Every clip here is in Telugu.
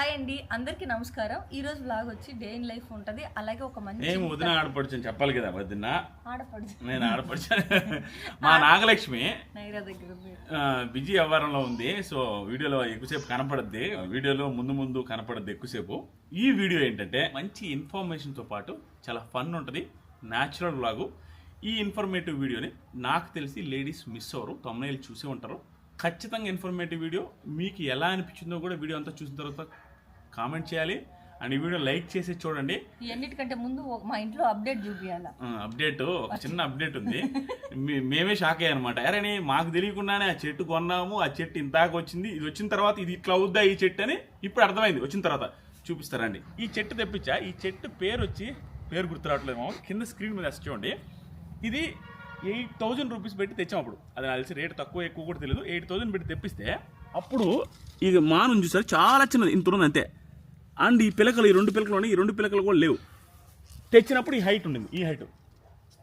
హాయ్ అండి, అందరికీ నమస్కారం. ఈ రోజు వ్లాగ్ వచ్చి డే ఇన్ లైఫ్ ఉంటది. అలాగే ఒక మంచి ఏం వదిన ఆడపడుచు చెప్పాలి కదా వదిన. ఆడపడుచు నేను ఆడపడుచు మా నాగలక్ష్మి నైరా దగ్గర ఉంది. బిజీ వ్యవహారంలో ఉంది. సో వీడియోలో ఎక్కువసేపు కనపడద్ది, వీడియోలో ముందు కనపడద్ది ఎక్కువసేపు. ఈ వీడియో ఏంటంటే మంచి ఇన్ఫర్మేషన్తో పాటు చాలా ఫన్ ఉంటుంది, న్యాచురల్ వ్లాగు. ఈ ఇన్ఫర్మేటివ్ వీడియోని నాకు తెలిసి లేడీస్ మిస్ అవ్వరు, తమ్ముళ్ళు చూసే ఉంటారు. ఖచ్చితంగా ఇన్ఫర్మేటివ్ వీడియో. మీకు ఎలా అనిపించిందో కూడా వీడియో అంతా చూసిన తర్వాత కామెంట్ చేయాలి అండ్ ఈ వీడియో లైక్ చేసి చూడండి. అన్నిటికంటే ముందు మా ఇంట్లో అప్డేట్ చూపించాలి. అప్డేట్, ఒక చిన్న అప్డేట్ ఉంది. మేమే షాక్ అయ్యాయి అనమాట. అరే మాకు తెలియకుండానే ఆ చెట్టు కొన్నాము, ఆ చెట్టు ఇంతాక వచ్చింది, ఇది వచ్చిన తర్వాత ఇది ఇట్లా అవుద్దా ఈ చెట్టు అని ఇప్పుడు అర్థమైంది. వచ్చిన తర్వాత చూపిస్తారండి. ఈ చెట్టు తెప్పించా. ఈ చెట్టు పేరు గుర్తు రావట్లేదు, కింద స్క్రీన్ మీద చూడండి. ఇది 8,000 రూపీస్ పెట్టి తెచ్చాం. అప్పుడు అది నాకు తెలిసి రేటు తక్కువ ఎక్కువ కూడా తెలియదు. 8,000 పెట్టి తెప్పిస్తే అప్పుడు ఇది మాను చూసారు, చాలా చిన్నది, ఇంత ఉంది అంతే. అండ్ ఈ పిలకలు, ఈ రెండు పిలకలు ఉన్నాయి, ఈ రెండు పిలకలు కూడా లేవు. తెచ్చినప్పుడు ఈ హైట్ ఉండింది, ఈ హైట్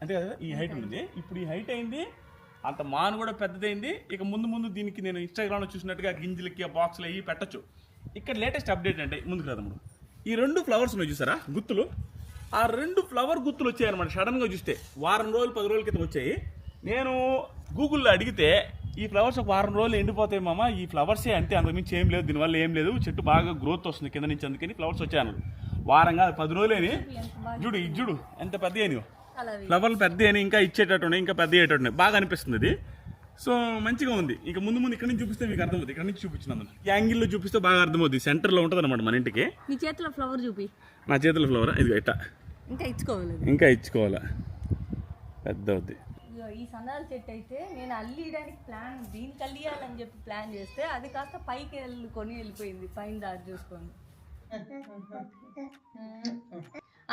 అంతే కదా, ఈ హైట్ ఉండింది. ఇప్పుడు ఈ హైట్ అయింది, అంత మాను కూడా పెద్దదైంది. ఇక ముందు దీనికి నేను ఇన్స్టాగ్రామ్లో చూసినట్టుగా గింజలకి ఆ బాక్స్లు అవి పెట్టచ్చు. ఇక్కడ లేటెస్ట్ అప్డేట్ అంటే ముందుకు రాదమ్ముడు, ఈ రెండు ఫ్లవర్స్ ఉన్నాయి చూసారా గుత్తులు, ఆ రెండు ఫ్లవర్ గుర్తులు వచ్చాయి అనమాట. సడన్గా చూస్తే వారం రోజులు 10 రోజుల క్రితం వచ్చాయి. నేను గూగుల్లో అడిగితే ఈ ఫ్లవర్స్ ఒక వారం రోజులు ఎండిపోతాయి మామ, ఈ ఫ్లవర్సే అంతే, అంతకుమించి ఏం లేదు, దీనివల్ల ఏం లేదు, చెట్టు బాగా గ్రోత్ వస్తుంది కింద నుంచి, అందుకని ఫ్లవర్స్ వచ్చాయి. వారంగా 10 రోజులేని చూడు ఎంత పెద్ద అయినాయో ఫ్లవర్లు, పెద్ద అని ఇంకా ఇచ్చేటట్టున్నాయి, ఇంకా పెద్ద అయ్యేటట్టున్నాయి. బాగా అనిపిస్తుంది ఇది. సో మంచిగా ఉంది. ఇంకా ముందు ఇక్కడ నుంచి చూపిస్తే మీకు అర్థమవుతుంది. ఇక్కడ నుంచి చూపించినందు ఈ యాంగిల్లో చూపిస్తే బాగా అర్థమవుతుంది. సెంటర్లో ఉంటుంది అనమాట మన ఇంటికి. నీ చేతిలో ఫ్లవర్ చూపి. నా చేతిలో ఫ్లవర్ ఇది ఎట్టా ఇంకా ఇచ్చుకోవాలా, పెద్ద అవుద్ది. ఈ సన్నాల చెట్టు అయితే నేను అల్లియడానికి దీనికి అల్లియాలని చెప్పి ప్లాన్ చేస్తే అది కాస్త పైకి వెళ్ళిపోయింది, పైన దారి చూసుకొని.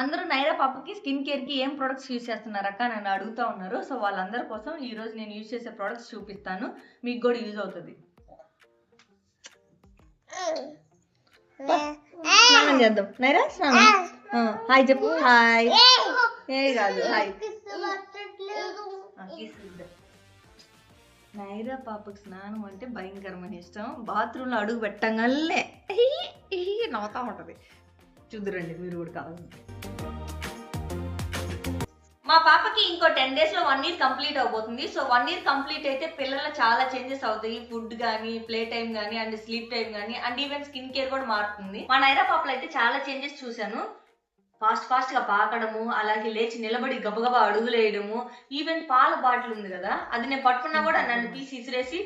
అందరూ నైరా పాపకి స్కిన్ కేర్కి ఏం ప్రొడక్ట్స్ యూజ్ చేస్తున్నారు అక్క నన్ను అడుగుతూ ఉన్నారు. సో వాళ్ళందరి కోసం ఈరోజు నేను యూజ్ చేసే ప్రొడక్ట్స్ చూపిస్తాను, మీకు కూడా యూజ్ అవుతుంది. స్నానం చేద్దాం నైరా, స్నానం. హాయ్ చెప్పు, హాయ్. ఏ కాదు హాయ్. నైరా పాపకి స్నానం అంటే భయంకరమైన ఇష్టం. బాత్రూంలో అడుగు పెట్టగానే నవ్వుతా ఉంటది. చూద్దురండి మీరు కూడా కావాలంటే. మా పాపకి ఇంకో 10 days లో 1 year కంప్లీట్ అవబోతుంది. సో 1 year కంప్లీట్ అయితే పిల్లల్లో చాలా చేంజెస్ అవుతాయి. ఫుడ్ కానీ, ప్లే టైం కానీ, అండ్ స్లీప్ టైం కానీ, అండ్ ఈవెన్ స్కిన్ కేర్ కూడా మారుతుంది. మా నైరా పాపలో అయితే చాలా చేంజెస్ చూశాను. ఫాస్ట్ గా పాకడము, అలాగే లేచి నిలబడి గబగబా అడుగులు వేయడము, ఈవెన్ పాల బాటిల్ ఉంది కదా, అది నేను పట్టుకున్నా కూడా నన్ను తీసి ఇసిరేసి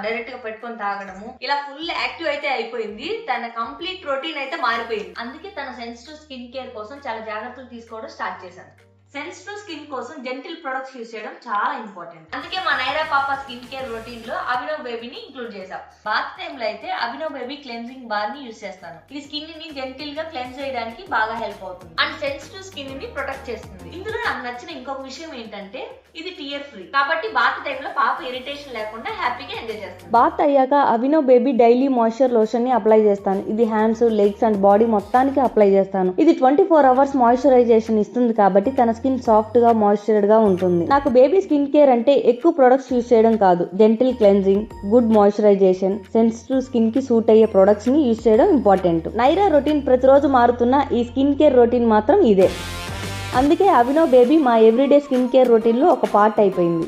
డైరెక్ట్ గా పెట్టుకొని తాగడము, ఇలా ఫుల్ యాక్టివ్ అయితే అయిపోయింది. తన కంప్లీట్ రొటీన్ అయితే మారిపోయింది. అందుకే తన సెన్సిటివ్ స్కిన్ కేర్ కోసం చాలా జాగ్రత్తలు తీసుకోవడం స్టార్ట్ చేశాను. సెన్సిటివ్ స్కిన్ కోసం జెంటిల్ ప్రొడక్ట్స్ యూజ్ చేయడం చాలా ఇంపార్టెంట్. అందుకే మా నైరా పాప స్కిన్ కేర్ రొటీన్ లో అభినవ్ బేబీని ఇంక్లూడ్ చేశాం. బాత్ టైమ్ లో అయితే అభినవ్ బేబీ క్లెన్జింగ్ బార్ ని యూజ్ చేస్తాను. ఇది స్కిన్ ని జెంటిల్ గా క్లెన్స్ చేయడానికి బాగా హెల్ప్ అవుతుంది అండ్ సెన్సిటివ్ స్కిన్ ని ప్రొటెక్ట్ చేస్తుంది. ఇందులో నాకు నచ్చిన ఇంకొక విషయం ఏంటంటే ఇది టియర్ ఫ్రీ కాబట్టి బాత్ టైమ్ లో పాప ఇరిటేషన్ లేకుండా హ్యాపీగా ఎంజాయ్ చేస్తుంది. బాత్ అయ్యాక Abhinav baby daily moisture lotion ని అప్లై చేస్తాను. ఇది హ్యాండ్స్, లెగ్స్ అండ్ బాడీ మొత్తానికి అప్లై చేస్తాను. ఇది 24 hours మాయిశ్చరైజేషన్ ఇస్తుంది కాబట్టి తన స్కిన్ సాఫ్ట్ గా మాయిశ్చర్డ్ గా ఉంటుంది. నాకు బేబీ స్కిన్ కేర్ అంటే ఎక్కువ ప్రొడక్ట్స్ యూజ్ చేయడం కాదు, gentle cleansing, good moisturisation, sensitive skin కి సూట్ అయ్యే ప్రొడక్ట్స్ ని యూజ్ చేయడం ఇంపార్టెంట్. నైరా రొటీన్ ప్రతిరోజు మారుతున్న ఈ స్కిన్ కేర్ రొటీన్ మాత్రం ఇదే. అందుకే అభినవ్ బేబీ మా ఎవ్రీడే స్కిన్ కేర్ రొటీన్ లో ఒక పార్ట్ అయిపోయింది.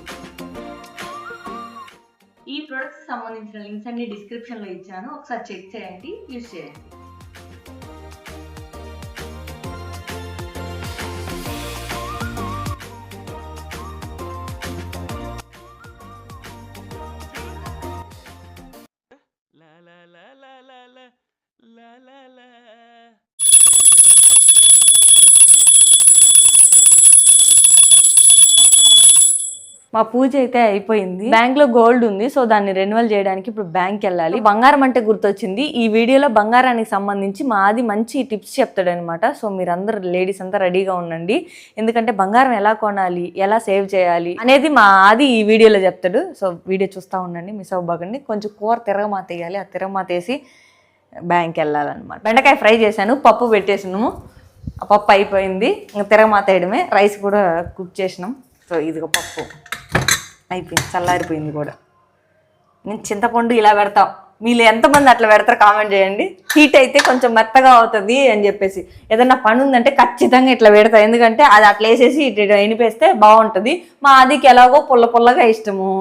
ఈ ప్రొడక్ట్స్ సంబంధించిన లింక్స్ అన్ని డిస్క్రిప్షన్ లో ఇచ్చాను, ఒకసారి చెక్ చేయండి, యూజ్ చేయండి. మా పూజ అయితే అయిపోయింది. బ్యాంక్ లో గోల్డ్ ఉంది, సో దాన్ని రెన్యువల్ చేయడానికి ఇప్పుడు బ్యాంక్ వెళ్ళాలి. బంగారం అంటే గుర్తొచ్చింది, ఈ వీడియోలో బంగారానికి సంబంధించి మా ఆది మంచి టిప్స్ చెప్తాడనమాట. సో మీరందరూ లేడీస్ అంతా రెడీగా ఉండండి, ఎందుకంటే బంగారం ఎలా కొనాలి, ఎలా సేవ్ చేయాలి అనేది మా ఆది ఈ వీడియోలో చెప్తాడు. సో వీడియో చూస్తూ ఉండండి, మిస్ అవ్వకండి. కొంచెం కూర తిరగమాత వేయాలి, ఆ తిరగమాత వేసి బ్యాంక్ వెళ్ళాలన్నమాట. బెండకాయ ఫ్రై చేశాను, పప్పు పెట్టేసినాము, ఆ పప్పు అయిపోయింది, ఇంకా తిరగమాత వేయడమే. రైస్ కూడా కుక్ చేసినాం. సో ఇదిగో పప్పు అయిపోయింది, చల్లారిపోయింది కూడా. నేను చింతపండు ఇలా పెడతాం, మీరు ఎంతమంది అట్లా పెడతారు కామెంట్ చేయండి. హీట్ అయితే కొంచెం మెత్తగా అవుతుంది అని చెప్పేసి ఏదన్నా పని ఉందంటే ఖచ్చితంగా ఇట్లా పెడతా, ఎందుకంటే అది అట్లా వేసేసి ఇట్లా ఎనిపేస్తే బాగుంటుంది. మా అదికి ఎలాగో పుల్లగా ఇష్టము,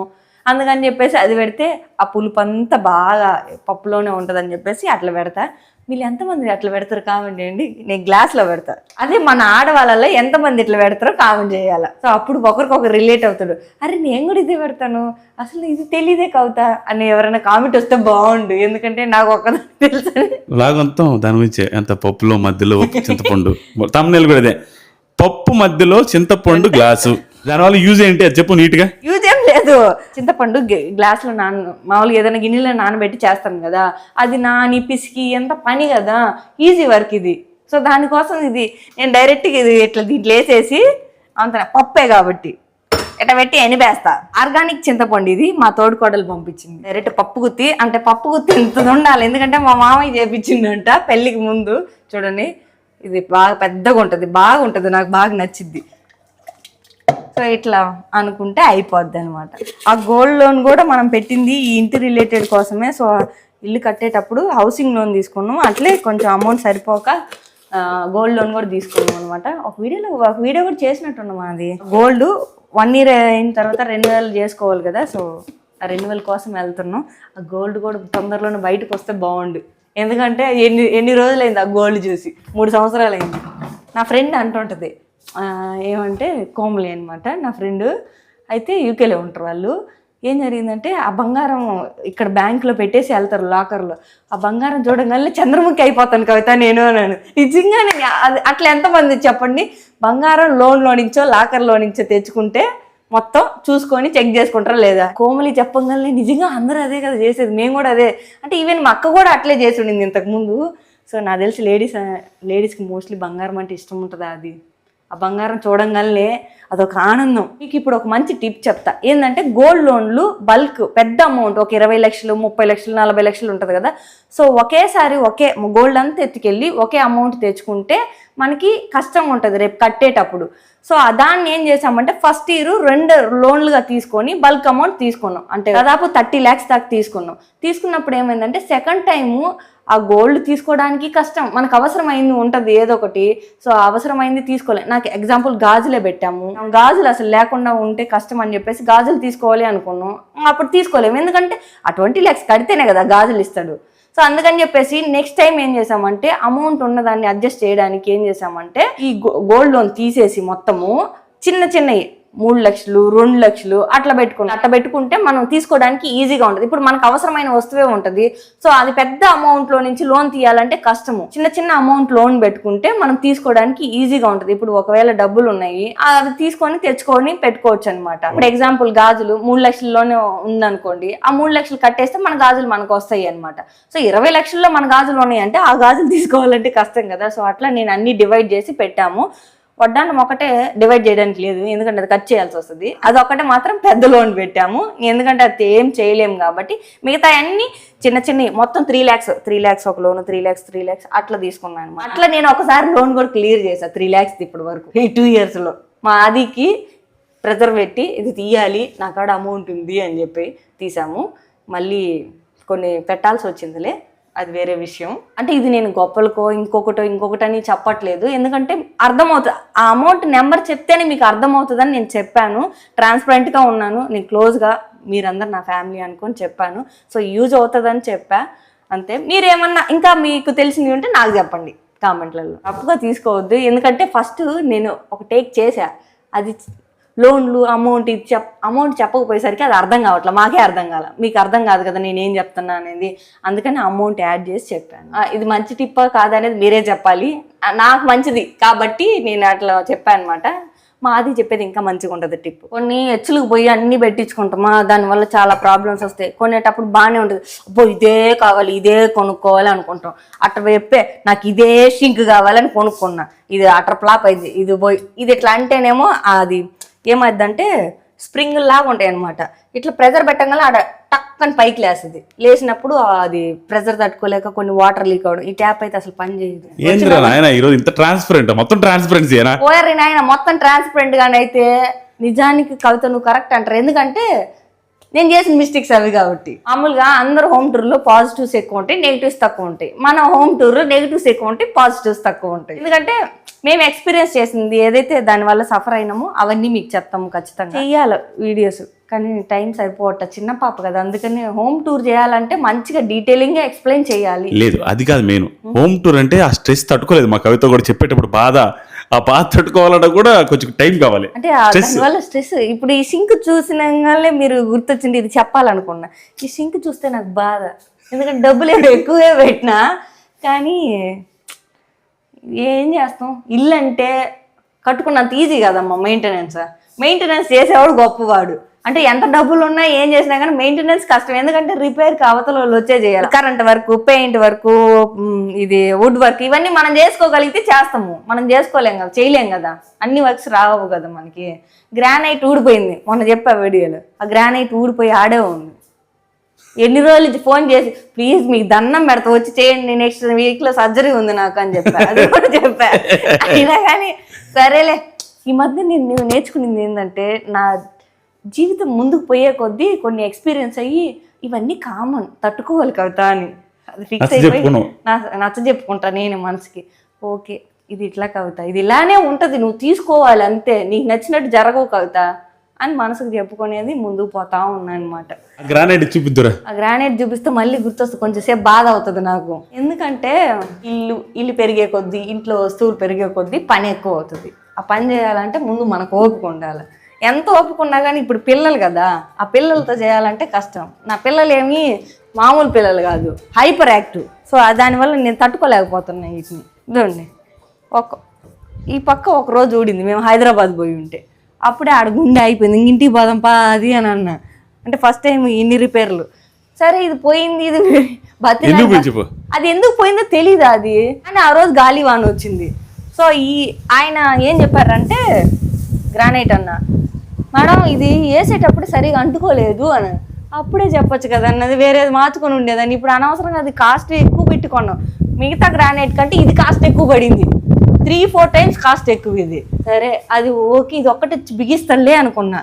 అందుకని చెప్పేసి అది పెడితే ఆ పులుపు అంతా బాగా పప్పులోనే ఉంటుంది అని చెప్పేసి అట్లా పెడతా. మీరు ఎంతమంది అట్లా పెడతారు కామెంట్ చేయండి. నేను గ్లాస్లో పెడతా. అదే మన ఆడవాళ్ళలో ఎంతమంది ఇట్లా పెడతారో కామెంట్ చేయాలి. సో అప్పుడు ఒకరికొకరు రిలేట్ అవుతాడు, అరే నేను కూడా ఇదే పెడతాను, అసలు ఇది తెలియదే కవుతా అని ఎవరైనా కామెంట్ వస్తే బాగుండు, ఎందుకంటే నాకు ఒక్కదాన్ని తెలుసు. లాగంతం దాని గురించి ఎంత పప్పులో మధ్యలో చింతపండు తమ్ముళ్ళు కూడా ఇదే, పప్పు మధ్యలో చింతపండు గ్లాసు, దానివల్ల యూజ్ ఏంటి అది చెప్పు నీట్గా. యూజ్ ఏం లేదు, చింతపండు గ్లాసులో మామూలుగా ఏదైనా గిన్నెలో నానబెట్టి చేస్తాను కదా, అది నాని పిసికి ఎంత పని కదా, ఈజీ వర్క్ ఇది. సో దానికోసం ఇది నేను డైరెక్ట్గా ఇది ఇట్లా దీంట్లో వేసేసి అంత పప్పే కాబట్టి ఇట్లా పెట్టి ఎనిపేస్తా. ఆర్గానిక్ చింతపండు ఇది మా తోడుకోడలు పంపించింది. డైరెక్ట్ పప్పు గుత్తి ఎంత ఉండాలి, ఎందుకంటే మా మామయ్య చేపించిందంట పెళ్ళికి ముందు. చూడండి ఇది బాగా పెద్దగా ఉంటుంది, బాగుంటుంది, నాకు బాగా నచ్చిద్ది. సో ఇట్లా అనుకుంటే అయిపోద్ది అనమాట. ఆ గోల్డ్ లోన్ కూడా మనం పెట్టింది ఈ ఇంటి రిలేటెడ్ కోసమే. సో ఇల్లు కట్టేటప్పుడు హౌసింగ్ లోన్ తీసుకున్నాం, అట్లే కొంచెం అమౌంట్ సరిపోక గోల్డ్ లోన్ కూడా తీసుకున్నాం అనమాట. ఒక వీడియో కూడా చేసినట్టున్నాం. అది గోల్డ్ 1 year అయిన తర్వాత రెన్యువల్ చేసుకోవాలి కదా, సో ఆ రెన్యువల్ కోసం వెళ్తున్నాం. ఆ గోల్డ్ కూడా తొందరలోనే బయటకు వస్తే బాగుండు, ఎందుకంటే ఎన్ని రోజులైంది ఆ గోల్డ్ చూసి, 3 సంవత్సరాలు అయింది. నా ఫ్రెండ్ అంటుంటుంది ఏమంటే కోమలి అనమాట నా ఫ్రెండ్, అయితే యూకేలో ఉంటారు వాళ్ళు. ఏం జరిగిందంటే ఆ బంగారం ఇక్కడ బ్యాంకులో పెట్టేసి వెళ్తారు లాకర్లో, ఆ బంగారం చూడగానే చంద్రముఖి అయిపోతాను కవిత నేను అన్నాను. నిజంగానే అది అట్లా ఎంతమంది చెప్పండి, బంగారం లోన్లో నుంచో లాకర్లో నుంచో తెచ్చుకుంటే మొత్తం చూసుకొని చెక్ చేసుకుంటారా లేదా. కోమలి చెప్పగానే నిజంగా అందరూ అదే కదా చేసేది, మేము కూడా అదే, అంటే ఈవెన్ మా అక్క కూడా అట్లే చేసి ఉండింది ఇంతకుముందు. సో నాకు తెలిసి లేడీస్కి మోస్ట్లీ బంగారం అంటే ఇష్టం ఉంటుందా, అది ఆ బంగారం చూడంగానే అదొక ఆనందం. మీకు ఇప్పుడు ఒక మంచి టిప్ చెప్తా, ఏంటంటే గోల్డ్ లోన్లు బల్క్ పెద్ద అమౌంట్, ఒక 20 లక్షలు 30 లక్షలు 40 లక్షలు ఉంటుంది కదా, సో ఒకేసారి ఒకే గోల్డ్ అంతా ఎత్తుకెళ్ళి ఒకే అమౌంట్ తెచ్చుకుంటే మనకి కష్టంగా ఉంటుంది రేపు కట్టేటప్పుడు. సో దాన్ని ఏం చేసామంటే ఫస్ట్ ఇయర్ 2 లోన్లుగా తీసుకొని బల్క్ అమౌంట్ తీసుకున్నాం, అంటే దాదాపు 30 lakhs దాకా తీసుకున్నాం. తీసుకున్నప్పుడు ఏమైందంటే సెకండ్ టైము ఆ గోల్డ్ తీసుకోవడానికి కష్టం, మనకు అవసరమైంది ఉంటుంది ఏదో ఒకటి, సో అవసరమైంది తీసుకోలే. నాకు ఎగ్జాంపుల్ గాజులే పెట్టాము, గాజులు అసలు లేకుండా ఉంటే కష్టం అని చెప్పేసి గాజులు తీసుకోవాలి అనుకున్నాం, అప్పుడు తీసుకోలేము, ఎందుకంటే ఆ 20 lakhs కడితేనే కదా గాజులు ఇస్తాడు. సో అందుకని చెప్పేసి నెక్స్ట్ టైం ఏం చేసామంటే అమౌంట్ ఉన్నదాన్ని అడ్జస్ట్ చేయడానికి ఏం చేసామంటే ఈ గోల్డ్ లోన్ తీసేసి మొత్తము చిన్నవి 3 లక్షలు 2 లక్షలు అట్లా పెట్టుకుంటే మనం తీసుకోవడానికి ఈజీగా ఉంటుంది. ఇప్పుడు మనకు అవసరమైన వస్తువే ఉంటుంది, సో అది పెద్ద అమౌంట్ లో నుంచి లోన్ తీయాలంటే కష్టము. చిన్న అమౌంట్ లోన్ పెట్టుకుంటే మనం తీసుకోవడానికి ఈజీగా ఉంటుంది. ఇప్పుడు ఒకవేళ డబ్బులు ఉన్నాయి అది తీసుకొని తెచ్చుకొని పెట్టుకోవచ్చు అనమాట. ఇప్పుడు ఎగ్జాంపుల్ గాజులు 3 లక్షల్లోనే ఉందనుకోండి, ఆ 3 లక్షలు కట్టేస్తే మన గాజులు మనకు వస్తాయి అనమాట. సో 20 లక్షల్లో మన గాజులు ఉన్నాయి అంటే ఆ గాజులు తీసుకోవాలంటే కష్టం కదా. సో అట్లా నేను అన్ని డివైడ్ చేసి పెట్టాము. వడ్డానం ఒకటే డివైడ్ చేయడానికి లేదు, ఎందుకంటే అది కట్ చేయాల్సి వస్తుంది. అదొకటే మాత్రం పెద్ద లోన్ పెట్టాము, ఎందుకంటే అది ఏం చేయలేము కాబట్టి. మిగతా అన్ని చిన్నవి మొత్తం 3 lakhs ఒక లోన్, 3 lakhs అట్లా తీసుకున్నాను. అట్లా నేను ఒకసారి లోన్ కూడా క్లియర్ చేశాను 3 lakhs ఇప్పటి వరకు ఈ 2 yearsలో. మా ఆదికి ప్రెజర్ పెట్టి ఇది తీయాలి నా కాడ అమౌంట్ ఉంది అని చెప్పి తీసాము. మళ్ళీ కొన్ని పెట్టాల్సి వచ్చిందిలే, అది వేరే విషయం. అంటే ఇది నేను గొప్పలకో ఇంకొకటి అని చెప్పట్లేదు, ఎందుకంటే అర్థమవుతుంది. ఆ అమౌంట్ నెంబర్ చెప్తేనే మీకు అర్థమవుతుందని నేను చెప్పాను. ట్రాన్స్పరెంట్గా ఉన్నాను, నేను క్లోజ్గా మీరందరు నా ఫ్యామిలీ అనుకొని చెప్పాను. సో యూజ్ అవుతుందని చెప్పా అంతే. మీరేమన్నా ఇంకా మీకు తెలిసింది ఉంటే నాకు చెప్పండి కామెంట్లలో. తప్పుగా తీసుకోవద్దు, ఎందుకంటే ఫస్ట్ నేను ఒక టేక్ చేశా, అది లోన్లు అమౌంట్ చెప్పకపోయేసరికి అది అర్థం కావట్లేదు, మాకే అర్థం కాల, మీకు అర్థం కాదు కదా నేనేం చెప్తున్నా అనేది. అందుకని అమౌంట్ యాడ్ చేసి చెప్పాను. ఇది మంచి టిప్పా కాదనేది మీరే చెప్పాలి, నాకు మంచిది కాబట్టి నేను అట్లా చెప్పాను అనమాట. మా ఆది చెప్పేది ఇంకా మంచిగా ఉంటుంది టిప్. కొన్ని హెచ్చులకు పోయి అన్ని పెట్టించుకుంటామా, దానివల్ల చాలా ప్రాబ్లమ్స్ వస్తాయి. కొనేటప్పుడు బాగానే ఉంటుంది, అబ్బో ఇదే కావాలి ఇదే కొనుక్కోవాలి అనుకుంటాం. అట్లా చెప్పే నాకు ఇదే షింక్ కావాలని కొనుక్కున్నా, ఇది అట్లా ఫ్లాప్ అయింది, ఇది పోయి ఇది ఇట్లా అంటేనేమో అది ఏమైందంటే స్ప్రింగ్ లాగా ఉంటాయి అనమాట. ఇట్లా ప్రెజర్ పెట్టగానే ఆడ టక్ అని పైకి లేస్తుంది, లేచినప్పుడు అది ప్రెజర్ తట్టుకోలేక కొన్ని వాటర్ లీక్ అవడం. ఈ ట్యాప్ అయితే అసలు పని చేయదు. పోయారు నాయన మొత్తం ట్రాన్స్పరెంట్ గానైతే. నిజానికి కవిత నువ్వు కరెక్ట్ అంటారు, ఎందుకంటే నేను చేసిన మిస్టేక్స్ అవి కాబట్టి. మామూలుగా అందరు హోమ్ టూర్లో పాజిటివ్స్ ఎక్కువ ఉంటాయి, నెగిటివ్స్ తక్కువ ఉంటాయి. మన హోమ్ టూర్ నెగిటివ్స్ ఎక్కువ ఉంటాయి, పాజిటివ్స్ తక్కువ ఉంటాయి. ఎందుకంటే మేము ఎక్స్పీరియన్స్ చేసింది ఏదైతే దానివల్ల సఫర్ అయినామో అవన్నీ మీకు చెప్తాము ఖచ్చితంగా. చెయ్యాలి వీడియోస్, కానీ టైం సరిపోవట, చిన్న పాప కదా, అందుకని హోమ్ టూర్ చేయాలంటే మంచిగా డీటెయిలింగ్ గా ఎక్స్ప్లెయిన్ చేయాలి. లేదు అది కాదు మెయిన్, హోమ్ టూర్ అంటే ఆ స్ట్రెస్ తట్టుకోలేదు. మా కవిత కూడా చెప్పేటప్పుడు ఆ బాధ తట్టుకోవాలన్నా కూడా కొంచెం టైం కావాలి. అంటే దానివల్ల స్ట్రెస్. ఇప్పుడు ఈ సింక్ చూసినగానే మీరు గుర్తొచ్చింది, ఇది చెప్పాలనుకున్నా. ఈ సింక్ చూస్తే నాకు బాధ, ఎందుకంటే డబ్బులు ఎక్కువే పెట్టినా, కానీ ఏం చేస్తాం, ఇల్లు అంటే కట్టుకున్నంత ఈజీ కదమ్మా మెయింటెనెన్స్ చేసేవాడు గొప్పవాడు. అంటే ఎంత డబ్బులు ఉన్నా ఏం చేసినా కానీ మెయింటెనెన్స్ కష్టం, ఎందుకంటే రిపేర్ అవతల వాళ్ళు వచ్చే చేయాలి. కరెంట్ వర్క్, పెయింట్ వర్క్, ఇది వుడ్ వర్క్, ఇవన్నీ మనం చేసుకోగలిగితే చేస్తాము, మనం చేసుకోలేం కదా, చేయలేం కదా, అన్ని వర్క్స్ రావు కదా మనకి. గ్రానైట్ ఊడిపోయింది, మొన్న చెప్పా వీడియోలో, ఆ గ్రానైట్ ఊడిపోయి ఆడే ఉంది. ఎన్ని రోజులు నుంచి ఫోన్ చేసి ప్లీజ్ మీకు దండం పెడతా వచ్చి చేయండి, నెక్స్ట్ వీక్లో సర్జరీ ఉంది నాకు అని చెప్పా, అది కూడా చెప్పా. అయినా కానీ సరేలే. ఈ మధ్య నేను నేర్చుకునేది ఏంటంటే, నా జీవితం ముందుకు పోయే కొద్దీ కొన్ని ఎక్స్పీరియన్స్ అయ్యి ఇవన్నీ కామన్, తట్టుకోవాలి కవిత అని అది ఫిక్స్ అయిపోయి నచ్చ చెప్పుకుంటా నేను మనసుకి. ఓకే ఇది ఇట్లా కవిత, ఇది ఇలానే ఉంటుంది, నువ్వు తీసుకోవాలి అంతే, నీకు నచ్చినట్టు జరగవు కవిత అని మనసుకు చెప్పుకునేది ముందుకు పోతా ఉన్నా అనమాట. గ్రానైట్ చూపిద్దురా, ఆ గ్రానైట్ చూపిస్తే మళ్ళీ గుర్తొస్తుంది, కొంచెం సేపు బాధ అవుతుంది నాకు. ఎందుకంటే ఇల్లు పెరిగే కొద్దీ, ఇంట్లో వస్తువులు పెరిగే కొద్దీ పని ఎక్కువ అవుతుంది. ఆ పని చేయాలంటే ముందు మనకు ఓపిక ఉండాలి. ఎంత ఓపుకున్నా కానీ ఇప్పుడు పిల్లలు కదా, ఆ పిల్లలతో చేయాలంటే కష్టం. నా పిల్లలు ఏమి మామూలు పిల్లలు కాదు, హైపర్ యాక్టివ్. సో దానివల్ల నేను తట్టుకోలేకపోతున్నా వీటిని. ఇదండి ఈ పక్క ఒక రోజు ఊడింది, మేము హైదరాబాద్ పోయి ఉంటే, అప్పుడే ఆడ గుండె అయిపోయింది, ఇంటికి పోదాంపా అది అని అన్నా. అంటే ఫస్ట్ టైం ఇన్ని రిపేర్లు. సరే ఇది పోయింది, ఇది అది ఎందుకు పోయిందో తెలీదు అది, అని ఆ రోజు గాలి వాన వచ్చింది. సో ఆయన ఏం చెప్పారంటే, గ్రానైట్ అన్న మేడం ఇది వేసేటప్పుడు సరిగా అంటుకోలేదు అని. అప్పుడే చెప్పొచ్చు కదా అన్నది, వేరేది మార్చుకొని ఉండేదని. ఇప్పుడు అనవసరంగా అది కాస్ట్ ఎక్కువ పెట్టుకున్నాం, మిగతా గ్రానైట్ కంటే ఇది కాస్ట్ ఎక్కువ పడింది, 3-4 టైమ్స్ కాస్ట్ ఎక్కువ ఇది. సరే అది ఓకే, ఇది ఒక్కటి బిగిస్తాడులే అనుకున్నా.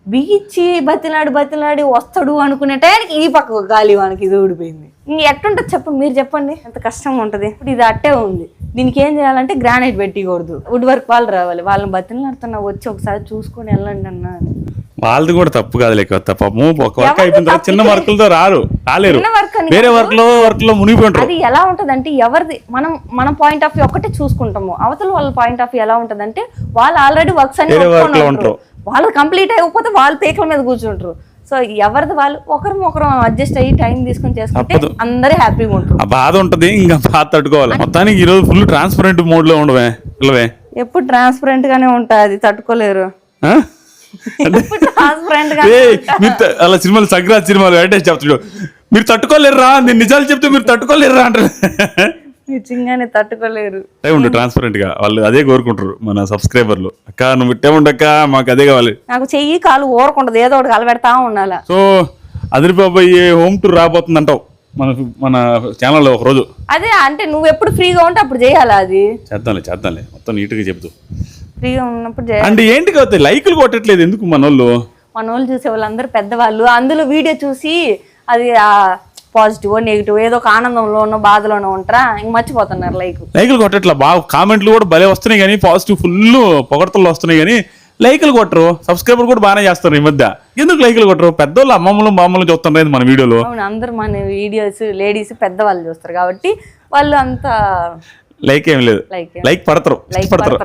బిగిచ్చి బతిలాడి వస్తాడు అనుకునే టైంకి ఈ పక్క గాలి వానికి ఇది ఊడిపోయింది. ఇంక ఎట్టుంటుంది చెప్పండి, మీరు చెప్పండి ఎంత కష్టంగా ఉంటుంది. ఇప్పుడు ఇది అట్టే ఉంది, దీనికి ఏం చేయాలంటే గ్రానైట్ పెట్టకూడదు, వుడ్ వర్క్ వాళ్ళు రావాలి, వాళ్ళని బతిలాడుతున్నా వచ్చి ఒకసారి చూసుకొని వెళ్ళండి అన్న. వాళ్ళది కూడా తప్పు కాదు లేక తప్పము, ఒక వర్క్ అయిపోయిన తర్వాత చిన్న వర్క్లతో రాలేరు, వేరే వర్క్ లో మునిగిపోయింటారు. అది ఎలా ఉంటదంటే ఎవరిది మన పాయింట్ ఆఫ్ వ్యూ ఒకటే చూసుకుంటాము, అవతల వాళ్ళ పాయింట్ ఆఫ్ వ్యూ ఎలా ఉంటదంటే వాళ్ళు ఆల్రెడీ వర్క్స్ అన్ని ఉంటారు, వాళ్ళు కంప్లీట్ అయిపోతే వాళ్ళు పేకల మీద కూర్చుంటారు. సో ఎవరిది వాళ్ళు ఒకరు అడ్జస్ట్ అయ్యి టైం తీసుకొని చేసుకుంటే అందరూ హ్యాపీగా ఉంటారు. ఆ బాధ ఉంటది, ఇంకా బాధ తట్టుకోవాలి. మొత్తానికి ఈ రోజు ఫుల్ ట్రాన్స్పరెంట్ మోడ్ లో ఉండవే పిల్లవే, ఎప్పుడు ట్రాన్స్పరెంట్ గానే ఉంటుంది, తట్టుకోలేరు. అలా సినిమాలు సంక్రాంతి సినిమాలు అంటే చెప్తాడు, మీరు తట్టుకోలేరురా, నేను నిజాలు చెప్తే మీరు తట్టుకోలేరురా అంటారు. నిజంగానే తట్టుకోలేరు. ఉండు ట్రాన్స్పరెంట్ గా, వాళ్ళు అదే కోరుకుంటారు మన సబ్స్క్రైబర్లు. అక్క నువ్వు ఇట్టే ఉండక్క, మాకు అదే కావాలి. నాకు చెయ్యి కాలు ఊరకుండదు, ఏదో ఒకటి కలబెడతా ఉండాలి. సో అదిరిపోయి హోమ్ టూర్ రాబోతుంది అంటావు మన ఛానల్లో ఒక రోజు. అదే అంటే నువ్వు ఎప్పుడు ఫ్రీగా ఉంటే అప్పుడు చేయాలా, అది చేద్దాంలే మొత్తం నీట్ గా చెబుతూ ఫ్రీగా ఉన్నప్పుడు అంటే ఏంటి అవుతాయి. లైకులు కొట్టట్లేదు ఎందుకు మనోళ్ళు చూసే వాళ్ళందరూ పెద్దవాళ్ళు, అందులో వీడియో చూసి అది పాజిటివ్ నెగిటివ్ ఏదో ఒక ఆనందంలోనో బాధలోనో ఉంటారా, ఇంక మర్చిపోతున్నారు. లైకులు కొట్టట్లా, బాగా కామెంట్లు కూడా భలే వస్తున్నాయి కానీ, పాజిటివ్ ఫుల్ పొగడతలు వస్తున్నాయి కానీ లైకులు కొట్టరు. సబ్స్క్రైబర్ కూడా బాగానే చేస్తారు ఈ మధ్య, ఎందుకు లైకులు కొట్టరు? పెద్దోళ్ళు అమ్మమ్మలు బామ్మలు చూస్తున్నారు మన వీడియోలో. అందరూ మన వీడియోస్ లేడీస్ పెద్దవాళ్ళు చూస్తారు కాబట్టి వాళ్ళు అంత లైక్ ఏం లేదు, లైక్ పడతారు,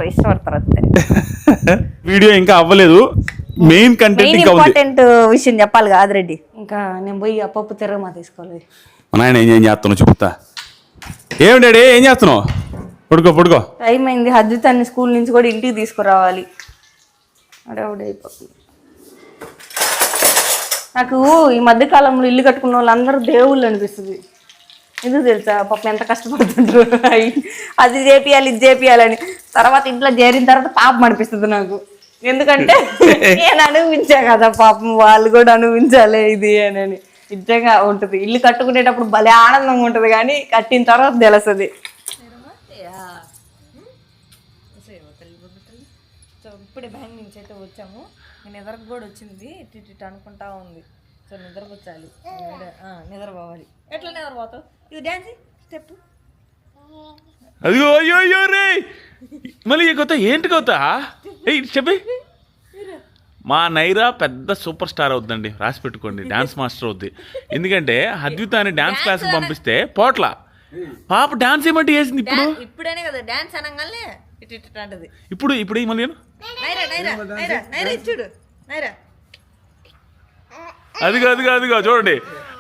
ఇష్టపడతారు అంతే. వీడియో ఇంకా అవ్వలేదు, మెయిన్ కంటెంట్ ఇంపార్టెంట్ విషయం చెప్పాలి కాదు రెడ్డి. ఇంకా నేను పోయి ఆ పప్పు తిరగమా తీసుకోవాలి. మా నాయన ఏం చేస్తున్నావు చెప్తా. ఏం డాడీ ఏం చేస్తున్నావు? పడుకో టైం అయింది, హద్దుతాన్ని స్కూల్ నుంచి కూడా ఇంటికి తీసుకురావాలి. అడవుడైపోతుంది. నాకు ఈ మధ్య కాలంలో ఇల్లు కట్టుకున్న వాళ్ళందరూ దేవుళ్ళు అనిపిస్తుంది. ఎందుకు తెలుసా, పాపం ఎంత కష్టపడుతుంటారు, అది చేపియాలి ఇది చేపియాలని. తర్వాత ఇంట్లో చేరిన తర్వాత పాపం అనిపిస్తుంది నాకు, ఎందుకంటే నేను అనుభవించా కదా పాపం, వాళ్ళు కూడా అనుభవించాలి ఇది అని. నిజంగా ఉంటుంది, ఇల్లు కట్టుకునేటప్పుడు భలే ఆనందంగా ఉంటుంది కానీ కట్టిన తర్వాత తెలుస్తుంది. ఇప్పుడే బ్యాంక్ నుంచి అయితే వచ్చాము, నేను ఎదరకు కూడా వచ్చింది, ఇటు అనుకుంటా ఉంది. సో నిద్రపోవాలి, నిద్రపోవాలి. ఎట్లా నిద్రపోతావు? ఇది డాన్స్ స్టెప్. అదిగో అయ్యో అయ్యో రే, మళ్ళీ కొత్త ఏంటి కొత్త చెప్పి. మా నైరా పెద్ద సూపర్ స్టార్ అవుతుందండి, రాసి పెట్టుకోండి. డాన్స్ మాస్టర్ అవుద్ది. ఎందుకంటే అద్వితాన్ని డాన్స్ క్లాస్ పంపిస్తే పోట్ల పాప డాన్స్ ఏమంటే వేసింది. ఇప్పుడు ఇప్పుడేనే కదా డాన్స్ అనగానే ఇటు ఇటు అంటది. ఇప్పుడు ఇప్పుడు మళ్ళీ నైరా నైరా నైరా నైరా చూడు నైరా. అదిగో అదిగో అదిగో చూడండి,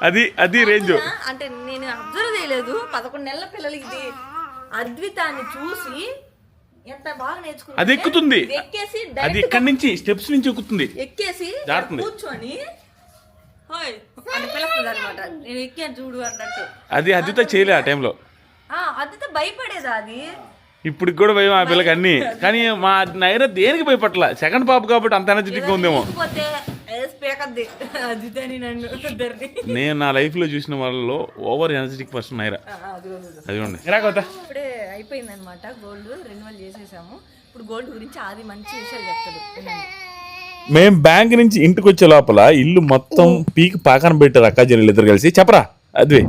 అది అది రేంజ్. అంటే నేను అబ్జర్వ్ చేయలేదు, 11 నెలల పిల్లలకి ఇది అద్వితాన్ని చూసి ఎంత బాగా నేర్చుకున్నా. అది ఎక్కుతుంది, ఎక్కేసి అది ఇక్కడి నుంచి స్టెప్స్ నుంచి ఎక్కుతుంది, ఎక్కేసి కూర్చొని హాయ్ అని పిలుస్తుంది అనమాట. నేను ఎక్కాను చూడు అన్నట్టు. అది అద్విత చేయలే ఆ టైంలో. అద్విత భయపడేదా అది? ఇప్పుడు కూడా భయం ఆ పిల్లకి అన్ని. కానీ మా నైరా దేనికి భయపట్ల, సెకండ్ పాప కాబట్టి అంత ఎనర్జెటిక్ ఉందేమో. నేను నా లైఫ్ లో చూసిన వాళ్ళలో ఓవర్ ఎనర్జెటిక్ పర్సన్ నైరా. అదిగోండి ఇప్పుడే అయిపోయింది అనమాట, గోల్డ్ రెన్యువల్ చేసేసాము. ఇప్పుడు గోల్డ్ గురించి అది మంచి విషయాలు చెప్తాడు. మేము బ్యాంక్ నుంచి ఇంటికి వచ్చే లోపల ఇల్లు మొత్తం పీకి పాకన పెట్టారు అక్క చెల్లెలు ఇద్దరు కలిసి. చెప్పరా అద్వి?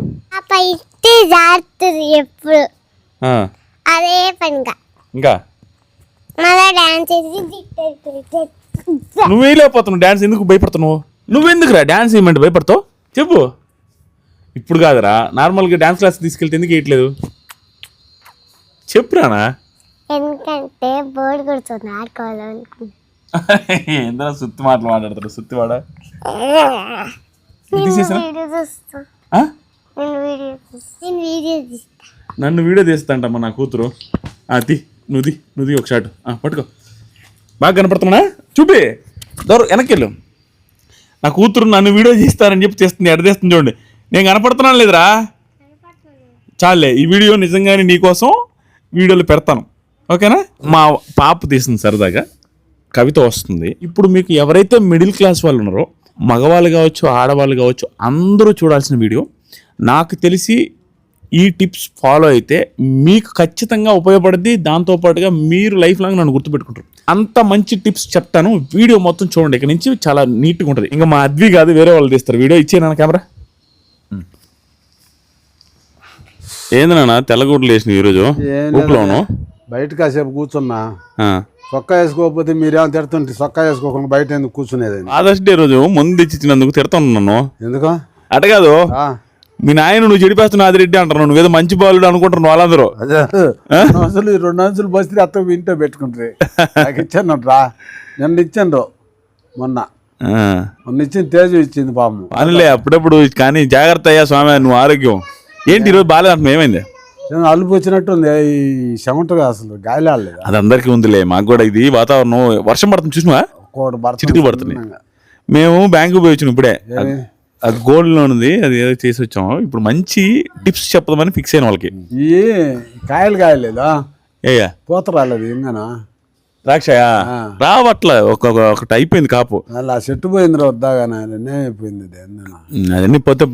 ఎప్పుడు అదే పనిగా ఇంకా నువ్వేలేకపోతున్నావు డాన్స్, ఎందుకు భయపడుతున్నావు? నువ్వెందుకురా డాన్స్ ఏమంటే భయపడతావు చెప్పు. ఇప్పుడు కాదురా, నార్మల్గా డాన్స్ క్లాస్ తీసుకెళ్తే ఎందుకు వేయట్లేదు చెప్పురానా? ఎందుకంటే బోర్డు కొడుతుంది ఆడుకోవాలనుకుంటున్నా. ఎంత సుత్తి మాటలు మాట్లాడతాడు సుత్తివాడ. నన్ను వీడియో తీస్తాంటమ్మా నా కూతురు. అది నువ్వు ఒక షాట్ పట్టుకో. బాగా కనపడుతున్నా చూపి, దూరం వెనక్కి వెళ్ళు. నా కూతురు నన్ను వీడియో తీస్తానని చెప్పి చేస్తుంది, ఎడతీస్తుంది చూడండి. నేను కనపడుతున్నాను లేదురా? చాలే, ఈ వీడియో నిజంగానే నీకోసం వీడియోలు పెడతాను, ఓకేనా? మా పాప తీసింది సరదాగా, కవిత వస్తుంది. ఇప్పుడు మీకు ఎవరైతే మిడిల్ క్లాస్ వాళ్ళు ఉన్నారో, మగవాళ్ళు కావచ్చు ఆడవాళ్ళు కావచ్చు, అందరూ చూడాల్సిన వీడియో. నాకు తెలిసి ఈ టిప్స్ ఫాలో అయితే మీకు ఖచ్చితంగా ఉపయోగపడుద్ది. దాంతోపాటుగా మీరు లైఫ్ లాంగ్ నన్ను గుర్తుపెట్టుకుంటారు. అంత మంచి టిప్స్ చెప్తాను, వీడియో మొత్తం చూడండి. ఇక్కడ నుంచి చాలా నీట్గా ఉంటుంది. ఇంకా మా అద్వి కాదు, వేరే వాళ్ళు తీస్తారు. వీడియో ఇచ్చేనా కెమెరా? ఏంది నాన్న తెల్లగూడలు వేసినావు ఈరోజు? ఊపులోను బయట కాసేపు కూర్చున్నా, చొక్కా వేసుకోకపోతే మీరేమో తిడుతుంటే చొక్కా వేసుకోకుండా బయట ఎందుకు కూర్చునేది? ఫాదర్స్ డే రోజు ముందు ఇచ్చినందుకు తిడతాను నన్ను. ఎందుకు అట కాదు, మీ నాయన నువ్వు చెడిపేస్తున్నావు ఆదిరెడ్డి అంటారు, నువ్వేదో మంచి బాలుడు అనుకుంటున్నావు వాళ్ళందరూ. అసలు 2 అంచులు బస్తి అత్త ఇంట్లో పెట్టుకుంటారు. నాకు ఇచ్చాను రా, నిన్న ఇచ్చాను, మొన్న ఇచ్చింది తేజు ఇచ్చింది పాము. అనులే అప్పుడప్పుడు, కానీ జాగ్రత్త అయ్యా స్వామి, నువ్వు ఆరోగ్యం ఏంటి ఈరోజు బాగాలేదు? ఏమైంది? అలుపు వచ్చినట్టుంది, ఈ చెమటగా అసలు గాలి ఆడలేదు. అది అందరికీ ఉందిలే, మాకు కూడా. ఇది వాతావరణం, వర్షం పడుతుంది చూసినా, చిటికి పడుతుంది. మేము బ్యాంకు పోయి వచ్చినాం ఇప్పుడే, అది గోల్డ్ లోన్ ఉంది, అది ఏదో చేసి వచ్చాము. ఇప్పుడు మంచి టిప్స్ చెప్తామని ఫిక్స్ అయిన వాళ్ళకి. ఈ కాయలు కాయలేదా? ఏయా పూత రాలేదు ఇంకానా? ద్రాక్షయా రావట్లే, ఒకటి అయిపోయింది కాపు. అలా చెట్టు పోయింది వద్దాగానే అయిపోయింది. అదన్నీ పోతే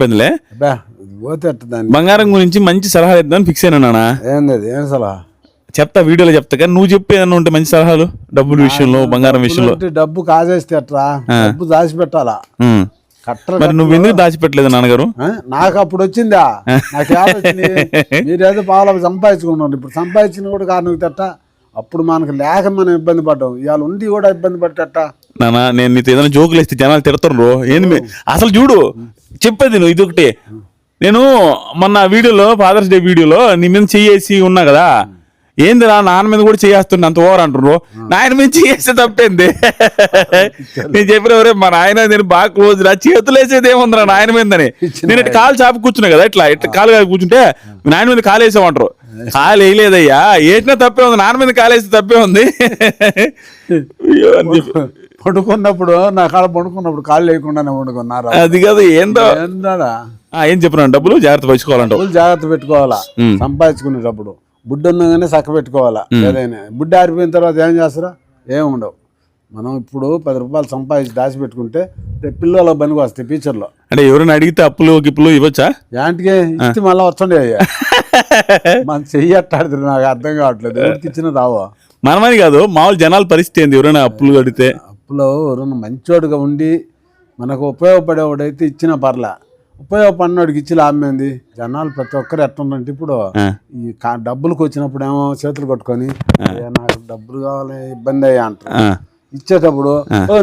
పోతే దాన్ని బంగారం గురించి మంచి సలహా ఇద్దామని ఫిక్స్ అయినా నాన్న. ఏంది ఏం సలహా చెప్తా, వీడియోలో చెప్తా. కానీ నువ్వు చెప్పి ఏదన్నా ఉంటే మంచి సలహాలు, డబ్బుల విషయంలో, బంగారం విషయంలో. డబ్బు కాజేస్తే ఎట్రా, డబ్బు దాచి పెట్టాలా? మరి నువ్వు ఎందుకు దాచిపెట్టలేదు నాన్నగారు? నాకు అప్పుడు వచ్చిందా? నాకేమొచ్చింది? మీరేదో పావులకు సంపాదించుకున్నారు, ఇప్పుడు సంపాదించిన కూడా కారణం తట్ట. అప్పుడు మనకు లేక మనం ఇబ్బంది పడ్డాం, ఇవాళ ఉండి కూడా ఇబ్బంది పట్టేట. నాన్న నేను నీతో ఏదైనా జోకులు వేస్తే జనాలు తిడతారు. ఏంది అసలు చూడు చెప్పేది నువ్వు ఇది ఒకటి. నేను మొన్న వీడియోలో, ఫాదర్స్ డే వీడియోలో నీ మీద చెయ్యేసి ఉన్నా కదా, ఏంది నాన్న మీద కూడా చేస్తుండే అంత ఓవర్ అంటున్నారు. నాయన మీద చేస్తే తప్పేంది? నేను చెప్పిన ఎవరే మా నాయన నేను బాగా క్లోజ్ రా, చేతులు వేసేది ఏముందిరా నాయన మీదని. నేను ఇట్లా కాలు చాపి కూర్చున్నా కదా, ఇట్లా కాలు కూర్చుంటే నాయన మీద కాలు వేసామంటారు. కాలు వేయలేదయ్యా, వేసినా తప్పే ఉంది, నాన్న మీద కాలు వేస్తే తప్పే ఉంది. పడుకున్నప్పుడు నా కాళ్ళ పడుకున్నప్పుడు కాళ్ళు లేకుండానే వండుకున్నారు. అది కదా ఏందో. ఏం చెప్పినా డబ్బులు జాగ్రత్త పెట్టుకోవాలంట. డబ్బులు జాగ్రత్త పెట్టుకోవాలా, సంపాదించుకునేటప్పుడు బుడ్డ ఉన్నగానే చక్క పెట్టుకోవాలా. ఏదైనా బుడ్డ ఆరిపోయిన తర్వాత ఏం చేస్తారా? ఏం ఉండవు. మనం ఇప్పుడు 10 రూపాయలు సంపాదించి దాచిపెట్టుకుంటే పిల్లల పనికి వస్తాయి ఫ్యూచర్లో. అంటే ఎవరైనా అడిగితే అప్పులు గిప్పులు ఇవ్వచ్చా? యాంటికి ఇస్తే మళ్ళీ వచ్చండి అయ్యా. మన చెయ్యట్టాడుతుంది, నాకు అర్థం కావట్లేదు. ఎవరికి ఇచ్చినా రావా? మనమని కాదు, మామూలు జనాల పరిస్థితి ఏంది? ఎవరైనా అప్పులు అడిగితే, అప్పులో ఎవరైనా మంచోడుగా ఉండి మనకు ఉపయోగపడేవాడైతే ఇచ్చిన పర్లే, ఉపయోగపడినోడికి ఇచ్చి లాభమైంది. జనాలు ప్రతి ఒక్కరు ఎట్టుందంటే ఇప్పుడు ఈ డబ్బులకు వచ్చినప్పుడు ఏమో చేతులు కొట్టుకొని నాకు డబ్బులు కావాలి ఇబ్బంది అయ్యా అంటారు. ఇచ్చేటప్పుడు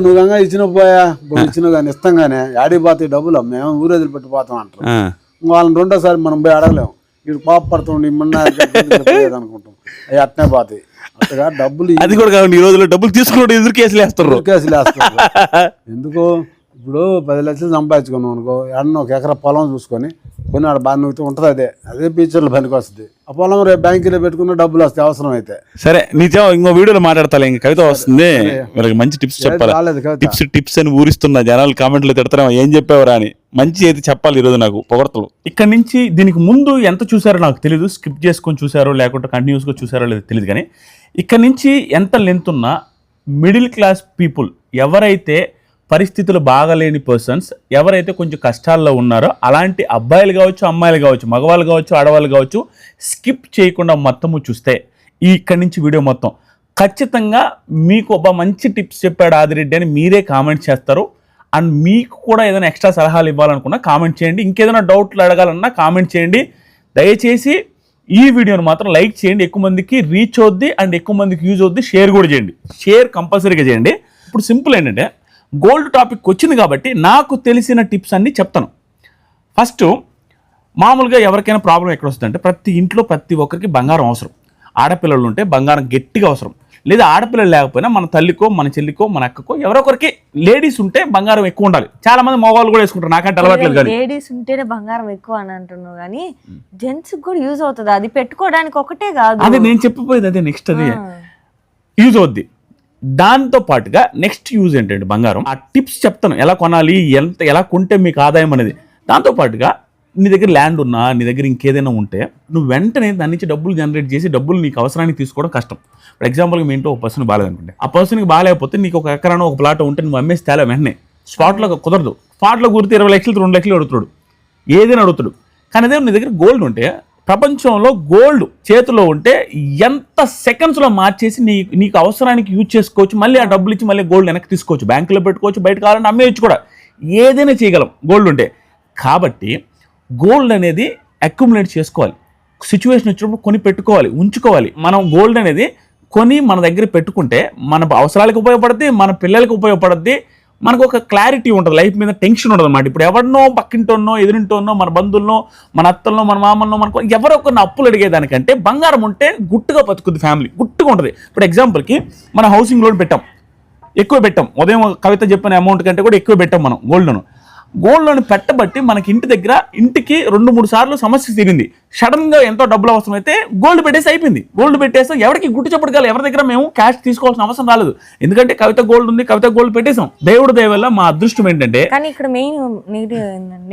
నువ్వు గంగా ఇచ్చిన పోయా ఇచ్చిన కానీ ఇస్తాం కానీ యాడికి పోతాయి డబ్బులు, మేము ఊరు వదిలిపెట్టిపోతాం అంటారు. వాళ్ళని రెండోసారి మనం పోయి అడగలేము, వీడు కోపడుతుండే ఇమ్మన్నా అనుకుంటాం, అవి అట్నే పోతాయి. అట్టగా డబ్బులు అది కూడా కావాలి, ఈ రోజుల్లో డబ్బులు తీసుకుని ఎదురు కేసులు వేస్తారు. ఎందుకు ఇప్పుడు 10 లక్షలు సంపాదించుకున్నాం అనుకో, ఎన్నో ఒక ఎకరా పొలం చూసుకొని కొన్ని ఆడ బాగా నవ్వుతూ ఉంటుంది. అదే ఫ్యూచర్లో పనికి వస్తుంది. ఆ పొలం రేపు బ్యాంకులో పెట్టుకున్న డబ్బులు వస్తాయి అవసరం అయితే. సరే నీతో ఇంకో వీడియోలో మాట్లాడతా, ఇంకా కవిత వస్తుంది, వీళ్ళకి మంచి టిప్స్ చెప్పాలి. టిప్స్ అని ఊరిస్తున్నా, జనాలు కామెంట్లో తిడతారేమో ఏం చెప్పేవరా అని. మంచి అయితే చెప్పాలి ఈరోజు నాకు పొగడతలు. ఇక్కడ నుంచి దీనికి ముందు ఎంత చూసారో నాకు తెలియదు, స్కిప్ చేసుకొని చూసారో లేకుంటే కంటిన్యూస్గా చూసారో లేదో తెలియదు, కానీ ఇక్కడ నుంచి ఎంత లెంత్ ఉన్నా మిడిల్ క్లాస్ పీపుల్ ఎవరైతే పరిస్థితులు బాగాలేని పర్సన్స్, ఎవరైతే కొంచెం కష్టాల్లో ఉన్నారో అలాంటి అబ్బాయిలు కావచ్చు, అమ్మాయిలు కావచ్చు, మగవాళ్ళు కావచ్చు, ఆడవాళ్ళు కావచ్చు, స్కిప్ చేయకుండా మొత్తము చూస్తే ఇక్కడి నుంచి వీడియో మొత్తం ఖచ్చితంగా మీకు ఒక మంచి టిప్స్ చెప్పాడు ఆదిరెడ్డి అని మీరే కామెంట్ చేస్తారు. అండ్ మీకు కూడా ఏదైనా ఎక్స్ట్రా సలహాలు ఇవ్వాలనుకున్నా కామెంట్ చేయండి, ఇంకేదైనా డౌట్లు అడగాలన్నా కామెంట్ చేయండి. దయచేసి ఈ వీడియోని మాత్రం లైక్ చేయండి, ఎక్కువ మందికి రీచ్ అవుద్ది అండ్ ఎక్కువ మందికి యూజ్ అవుద్ది. షేర్ కూడా చేయండి, షేర్ కంపల్సరీగా చేయండి. ఇప్పుడు సింపుల్ ఏంటంటే గోల్డ్ టాపిక్ వచ్చింది కాబట్టి నాకు తెలిసిన టిప్స్ అన్నీ చెప్తాను. ఫస్ట్ మామూలుగా ఎవరికైనా ప్రాబ్లం ఎక్కడ వస్తుందంటే ప్రతి ఇంట్లో ప్రతి ఒక్కరికి బంగారం అవసరం. ఆడపిల్లలు ఉంటే బంగారం గట్టిగా అవసరం, లేదా ఆడపిల్లలు లేకపోయినా మన తల్లికో మన చెల్లికో మన అక్కకో ఎవరొకరికి లేడీస్ ఉంటే బంగారం ఎక్కువ ఉండాలి. చాలా మంది మగవాళ్ళు కూడా వేసుకుంటారు, నాకంటే అలవాట్లేదు. కానీ లేడీస్ ఉంటేనే బంగారం ఎక్కువ అని అంటున్నావు, కానీ జెంట్స్ కూడా యూజ్ అవుతుంది. అది పెట్టుకోవడానికి ఒకటే కాదు, అదే నేను చెప్పిపోయేది, అదే నెక్స్ట్ అది యూజ్ అవుద్ది. దాంతో పాటుగా నెక్స్ట్ యూజ్ ఏంటంటే బంగారం, ఆ టిప్స్ చెప్తాను ఎలా కొనాలి, ఎలా కొంటే మీకు ఆదాయం అనేది. దాంతో పాటుగా నీ దగ్గర ల్యాండ్ ఉన్నా, నీ దగ్గర ఇంకేదైనా ఉంటే నువ్వు వెంటనే దాని నుంచి డబ్బులు జనరేట్ చేసి డబ్బులు నీకు అవసరానికి తీసుకోవడం కష్టం. ఫర్ ఎగ్జాంపుల్గా మీ ఇంట్లో ఒక పర్సన్ బాగాలేదనుకుంటే, ఆ పర్సన్కి బాగాలేకపోతే నీకు ఒక ఎకరానో ఒక ప్లాట్ ఉంటే నువ్వు అమ్మేసి తేలా వెంటనే స్పాట్లో కుదరదు. స్పాట్లో గుర్తు 20 లక్షలు 2 లక్షలు అడుగుతాడు, ఏదైనా అడుగుతాడు. కానీ అదే నీ దగ్గర గోల్డ్ ఉంటే, ప్రపంచంలో గోల్డ్ చేతిలో ఉంటే ఎంత సెకండ్స్లో మార్చేసి నీకు అవసరానికి యూజ్ చేసుకోవచ్చు. మళ్ళీ ఆ డబ్బులు ఇచ్చి మళ్ళీ గోల్డ్ వెనక్కి తీసుకోవచ్చు, బ్యాంకులో పెట్టుకోవచ్చు, బయట కావాలంటే అమ్మేయచ్చు కూడా, ఏదైనా చేయగలం గోల్డ్ ఉంటే. కాబట్టి గోల్డ్ అనేది అక్యుములేట్ చేసుకోవాలి, సిచ్యువేషన్ వచ్చినప్పుడు కొని పెట్టుకోవాలి, ఉంచుకోవాలి. మనం గోల్డ్ అనేది కొని మన దగ్గర పెట్టుకుంటే మన అవసరాలకు ఉపయోగపడుద్ది, మన పిల్లలకు ఉపయోగపడుద్ది, మనకు ఒక క్లారిటీ ఉంటుంది, లైఫ్ మీద టెన్షన్ ఉండదు అన్నమాట. ఇప్పుడు ఎవరినో పక్కింటోనో ఎదురింటోనో మన బంధువుల్లో మన అత్తల్లో మన మామల్లో మనకు ఎవరో కొన్ని అప్పులు అడిగేదానికంటే బంగారం ఉంటే గుట్టుగా బతుకుద్ది, ఫ్యామిలీ గుట్టుగా ఉంటుంది. ఇప్పుడు ఎగ్జాంపుల్కి మనం హౌసింగ్ లోన్ పెట్టాం, ఎక్కువ పెట్టాం, ఉదయం కవిత చెప్పిన అమౌంట్ కంటే కూడా ఎక్కువ పెట్టాం మనం గోల్డ్ లోన్. గోల్డ్ లోన్ పెట్టబట్టి మనకి ఇంటి దగ్గర ఇంటికి 2-3 సార్లు సమస్య తీరింది. సడన్ గా ఎంతో డబ్బులు అవసరం అయితే గోల్డ్ పెట్టేసి అయిపోయింది. గోల్డ్ పెట్టేస్తే ఎవరికి గుట్టు చెప్పడుకోవాలి, ఎవరి దగ్గర మేము క్యాష్ తీసుకోవాల్సిన అవసరం రాలేదు, ఎందుకంటే కవిత గోల్డ్ ఉంది, కవిత గోల్డ్ పెట్టేసాం. దేవుడు దయ వల్ల మా అదృష్టం ఏంటంటే, కానీ ఇక్కడ మెయిన్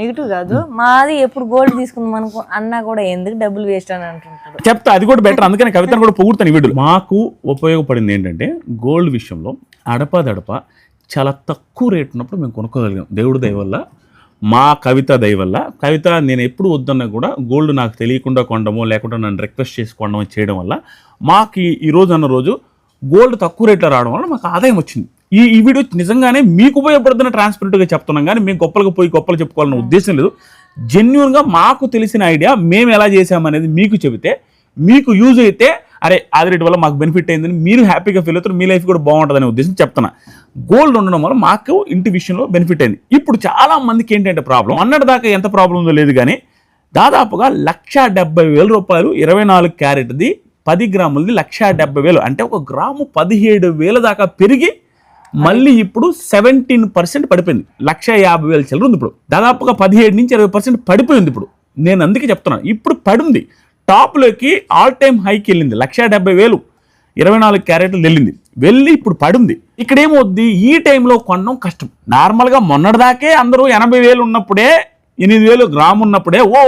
నెగిటివ్ కాదు, మాది ఎప్పుడు గోల్డ్ తీసుకుందాం అనుకో అన్నా కూడా ఎందుకు డబ్బులు వేస్ట్ అని అంటుంటారు. చెప్తా, అది కూడా బెటర్, అందుకని కవితను కూడా పొగుడుతాను. వీడు మాకు ఉపయోగపడింది ఏంటంటే గోల్డ్ విషయంలో అడపదడప చాలా తక్కువ రేట్ ఉన్నప్పుడు మేము కొనుక్కోగలిగాం. దేవుడు దయ వల్ల, మా కవిత దయ వల్ల. కవిత నేను ఎప్పుడు వద్దన్నా కూడా గోల్డ్ నాకు తెలియకుండా కొనడమో లేకుండా నన్ను రిక్వెస్ట్ చేసి కొనడం చేయడం వల్ల మాకు ఈ రోజు అన్న రోజు గోల్డ్ తక్కువ రేట్లో రావడం వల్ల మాకు ఆదాయం వచ్చింది. ఈ వీడియో నిజంగానే మీకు ఉపయోగపడుతున్న ట్రాన్స్పరెంట్గా చెప్తున్నాం, కానీ మేము గొప్పలు చెప్పుకోవాలన్న ఉద్దేశం లేదు. జెన్యున్గా మాకు తెలిసిన ఐడియా మేము ఎలా చేసామనేది మీకు చెబితే మీకు యూజ్ అయితే, అరే ఆదిరెడ్డి వల్ల మాకు బెనిఫిట్ అయిందని మీరు హ్యాపీగా ఫీల్ అవుతారు, మీ లైఫ్ కూడా బాగుంటుందనే ఉద్దేశం చెప్తున్నా. గోల్డ్ ఉండడం వల్ల మాకు ఇంటి విషయంలో బెనిఫిట్ అయింది. ఇప్పుడు చాలా మందికి ఏంటంటే ప్రాబ్లం, అన్నటిదాకా ఎంత ప్రాబ్లం ఉందో లేదు, కానీ దాదాపుగా 1,70,000 రూపాయలు 24 క్యారెట్ది 10 గ్రాములది 1,70,000, అంటే ఒక గ్రాము 17,000 దాకా పెరిగి మళ్ళీ ఇప్పుడు 17% పడిపోయింది. 1,50,000 చిల్లర ఉంది. ఇప్పుడు దాదాపుగా 17 నుంచి 20% పడిపోయింది. ఇప్పుడు నేను అందుకే చెప్తున్నాను, ఇప్పుడు పడింది, టాప్లోకి ఆల్ టైమ్ హైకి వెళ్ళింది. 1,70,000 24 క్యారెట్లు వెళ్ళి ఇప్పుడు పడింది. ఇక్కడ ఏమవుద్ది, ఈ టైంలో కొనడం కష్టం. నార్మల్గా మొన్నటిదాకే అందరూ 80,000 ఉన్నప్పుడే, 8,000 గ్రాము ఉన్నప్పుడే ఓ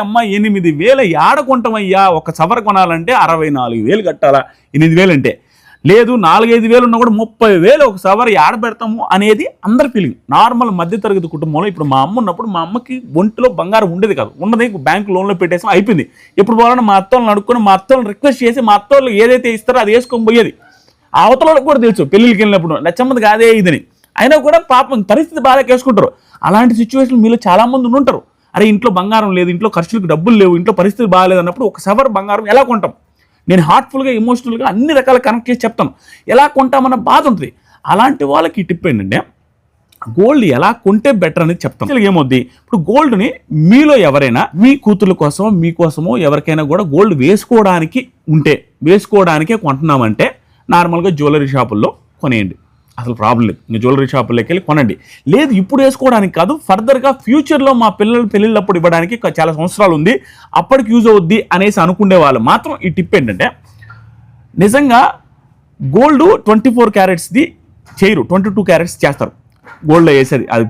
అమ్మ 8,000 ఏడ కొంటామయ్యా, ఒక సవర కొనాలంటే 64,000 కట్టాలా, 8,000 అంటే లేదు, 4-5,000 ఉన్నా కూడా 30,000 ఒక సవర ఏడ పెడతాము అనేది అందరి ఫీలింగ్. నార్మల్ మధ్యతరగతి కుటుంబంలో ఇప్పుడు మా అమ్మ ఉన్నప్పుడు మా అమ్మకి ఒంటిలో బంగారం ఉండేది కాదు, ఉన్నది బ్యాంక్ లోన్లో పెట్టేసాం, అయిపోయింది. ఇప్పుడు పోవాలని మా అత్తోళ్ళని అడుక్కొని మా అత్తోళ్ళని రిక్వెస్ట్ చేసి మా అత్తోళ్ళు ఏదైతే ఇస్తారో అది వేసుకొని పోయేది. ఆ అవతలకు కూడా తెలుసు, పెళ్ళిళ్ళకి వెళ్ళినప్పుడు నచ్చమ్మది కాదే ఇదని. అయినా కూడా పాపం పరిస్థితి బాగా వేసుకుంటారు. అలాంటి సిచ్యువేషన్ మీలో చాలా మంది ఉంటారు. అరే ఇంట్లో బంగారం లేదు, ఇంట్లో ఖర్చులకు డబ్బులు లేవు, ఇంట్లో పరిస్థితి బాగాలేదు అన్నప్పుడు ఒక సవర్ బంగారం ఎలా కొంటాం? నేను హార్ట్ఫుల్గా ఎమోషనల్గా అన్ని రకాల కనెక్ట్ చేసి చెప్తాను. ఎలా కొంటామన్న బాధ ఉంటుంది. అలాంటి వాళ్ళకి ఈ టిప్ ఏంటంటే గోల్డ్ ఎలా కొంటే బెటర్ అనేది చెప్తాం. ఏమవుద్ది, ఇప్పుడు గోల్డ్ని మీలో ఎవరైనా మీ కూతుర్ల కోసమో మీకోసమో ఎవరికైనా కూడా గోల్డ్ వేసుకోవడానికే కొంటున్నామంటే నార్మల్గా జ్యువెలరీ షాపుల్లో కొనేయండి, అసలు ప్రాబ్లం లేదు. ఇంకా జ్యువెలరీ షాపుల్లోకి వెళ్ళి కొనండి. లేదు ఇప్పుడు వేసుకోవడానికి కాదు, ఫర్దర్గా ఫ్యూచర్లో మా పిల్లలు పెళ్ళిళ్ళప్పుడు ఇవ్వడానికి చాలా సంవత్సరాలు ఉంది, అప్పటికి యూజ్ అవుద్ది అనేసి అనుకునే వాళ్ళు మాత్రం ఈ టిప్ ఏంటంటే నిజంగా గోల్డ్ 24 క్యారెట్స్ది చేయరు, 22 క్యారెట్స్ చేస్తారు. గోల్డ్లో వేసేది అది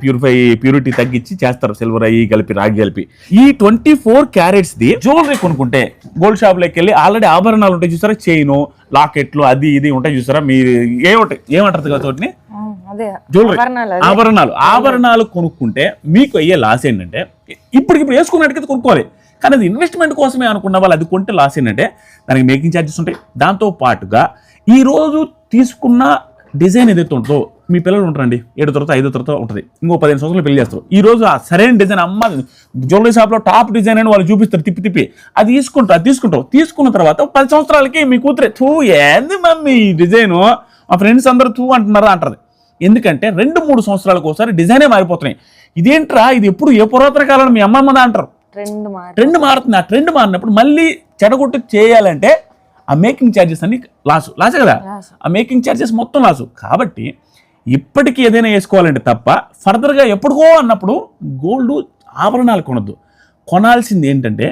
ప్యూరిటీ తగ్గించి చేస్తారు, సిల్వర్ అయ్యి కలిపి రాగి కలిపి. ఈ 24 క్యారెట్స్ది జ్యువెలరీ కొనుక్కుంటే గోల్డ్ షాప్లోకి వెళ్ళి ఆల్రెడీ ఆభరణాలు ఉంటాయి చూసారా, చైను లాకెట్లు అది ఇది ఉంటాయి చూసారా, మీరు ఏమంటారు కదా తోటిని జ్యువెలరీ ఆభరణాలు కొనుక్కుంటే మీకు అయ్యే లాస్ ఏంటంటే ఇప్పుడు వేసుకున్నట్టుగా కొనుక్కోవాలి. కానీ అది ఇన్వెస్ట్మెంట్ కోసమే అనుకున్న వాళ్ళు అది కొంటే లాస్ ఏంటంటే దానికి మేకింగ్ ఛార్జెస్ ఉంటాయి. దాంతో పాటుగా ఈరోజు తీసుకున్న డిజైన్ ఏదైతే ఉంటుందో మీ పిల్లలు ఉంటారండి 7 తర్వాత 5 తర్వాత ఉంటుంది, ఇంకో 15 సంవత్సరాలు పెళ్లి చేస్తారు. ఈ రోజు ఆ సరైన డిజైన్ అమ్మ జ్యువెలరీ షాప్లో టాప్ డిజైన్ అని వాళ్ళు చూపిస్తారు తిప్పి అది తీసుకున్న తర్వాత 10 సంవత్సరాలకి మీ కూతురే ఏంది మమ్మీ ఈ డిజైను మా ఫ్రెండ్స్ అందరూ అంటారు. ఎందుకంటే 2-3 సంవత్సరాలకు ఒకసారి డిజైనే మారిపోతున్నాయి. ఇదేంట్రా ఇది ఎప్పుడు ఏ పురాతన కాలంలో మీ అమ్మమ్మదా అంటారు. ట్రెండ్ మారుతుంది. ఆ ట్రెండ్ మారినప్పుడు మళ్ళీ చెడగొట్టు చేయాలంటే ఆ మేకింగ్ ఛార్జెస్ అన్ని లాసే కదా, ఆ మేకింగ్ ఛార్జెస్ మొత్తం లాసు. కాబట్టి ఇప్పటికీ ఏదైనా వేసుకోవాలంటే తప్ప ఫర్దర్గా ఎప్పుడుకో అన్నప్పుడు గోల్డ్ ఆభరణాలు కొనద్దు. కొనాల్సింది ఏంటంటే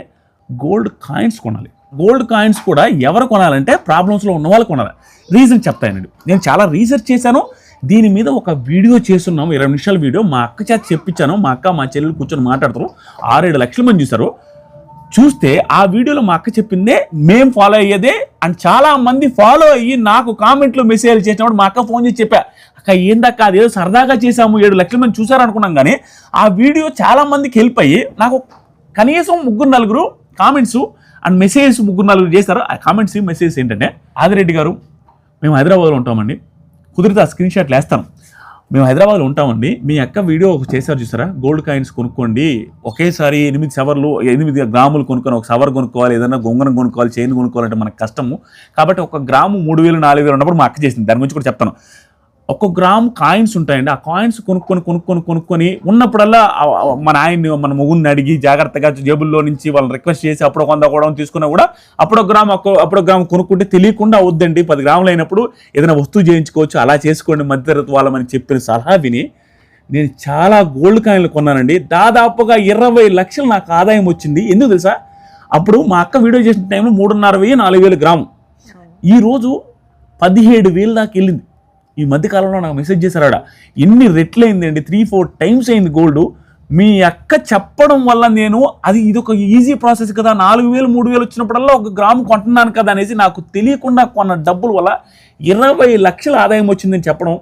గోల్డ్ కాయిన్స్ కొనాలి. గోల్డ్ కాయిన్స్ కూడా ఎవరు కొనాలంటే ప్రాబ్లమ్స్లో ఉన్న వాళ్ళు కొనాలి. రీజన్ చెప్తానండి. నేను చాలా రీసెర్చ్ చేశాను, దీని మీద ఒక వీడియో చేస్తున్నాము, 20 నిమిషాల వీడియో. మా అక్క చేత చెప్పించాను, మా అక్క మా చెల్లెలు కూర్చొని మాట్లాడుతారు, 6-7 లక్షల మంది చూస్తారు. చూస్తే ఆ వీడియోలో మా అక్క చెప్పిందే మేము ఫాలో అయ్యేదే. అండ్ చాలా మంది ఫాలో అయ్యి నాకు కామెంట్లో మెసేజ్ చేసినప్పుడు మా అక్క ఫోన్ చేసి చెప్పా, అక్క ఏందక్క అదేదో సరదాగా చేసాము 7 లక్షల మంది చూసారు అనుకున్నాం, కానీ ఆ వీడియో చాలా మందికి హెల్ప్ అయ్యి నాకు కనీసం 3-4 కామెంట్స్ అండ్ మెసేజెస్ 3-4 చేస్తారు. ఆ కామెంట్స్ మెసేజెస్ ఏంటంటే, ఆదిరెడ్డి గారు మేము హైదరాబాద్లో ఉంటామండి, కుదిరితే ఆ స్క్రీన్ షాట్లు వేస్తాను, మేము హైదరాబాద్లో ఉంటామండి, మీ అక్క వీడియో చేశారు చూసారా, గోల్డ్ కాయిన్స్ కొనుక్కోండి, ఒకేసారి 8 గ్రాములు కొనుక్కొని ఒక సవర్ కొనుక్కోవాలి, ఏదైనా గొంగరం కొనుక్కోవాలి, చైన్ కొనుక్కోవాలంటే మనకు కష్టము. కాబట్టి 1 గ్రాము 3,000-4,000 ఉన్నప్పుడు మా అక్క చేసింది. దాని గురించి కూడా చెప్తాను. 1 గ్రామ్ కాయిన్స్ ఉంటాయండి, ఆ కాయిన్స్ కొనుక్కొని ఉన్నప్పుడల్లా మన ఆయన్ని మన మొగుడిని అడిగి జాగ్రత్తగా జేబుల్లో నుంచి వాళ్ళని రిక్వెస్ట్ చేసి అప్పుడు 100 కూడా తీసుకున్నా కూడా అప్పుడు గ్రామ్ కొనుక్కుంటే తెలియకుండా అవుద్దండి. 10 గ్రాములు అయినప్పుడు ఏదైనా వస్తువు చేయించుకోవచ్చు, అలా చేసుకోండి మధ్యతరగతి వాళ్ళమని చెప్పిన సలహా విని నేను చాలా గోల్డ్ కాయిన్లు కొన్నానండి. దాదాపుగా 20 లక్షలు నాకు ఆదాయం వచ్చింది. ఎందుకు తెలుసా, అప్పుడు మా అక్క వీడియో చేసిన టైంలో 3,500-4,000 గ్రాము, ఈరోజు 17,000 దాకా వెళ్ళింది. ఈ మధ్యకాలంలో నాకు మెసేజ్ చేశారాడ, ఎన్ని రెట్లయింది అండి, 3-4 టైమ్స్ అయింది గోల్డ్. మీ అక్క చెప్పడం వల్ల నేను ఇదొక ఈజీ ప్రాసెస్ కదా, 4,000-3,000 వచ్చినప్పుడల్లా 1 గ్రాము కొంటున్నాను కదా అనేసి నాకు తెలియకుండా కొన్న డబ్బుల వల్ల 20 లక్షల ఆదాయం వచ్చిందని చెప్పడం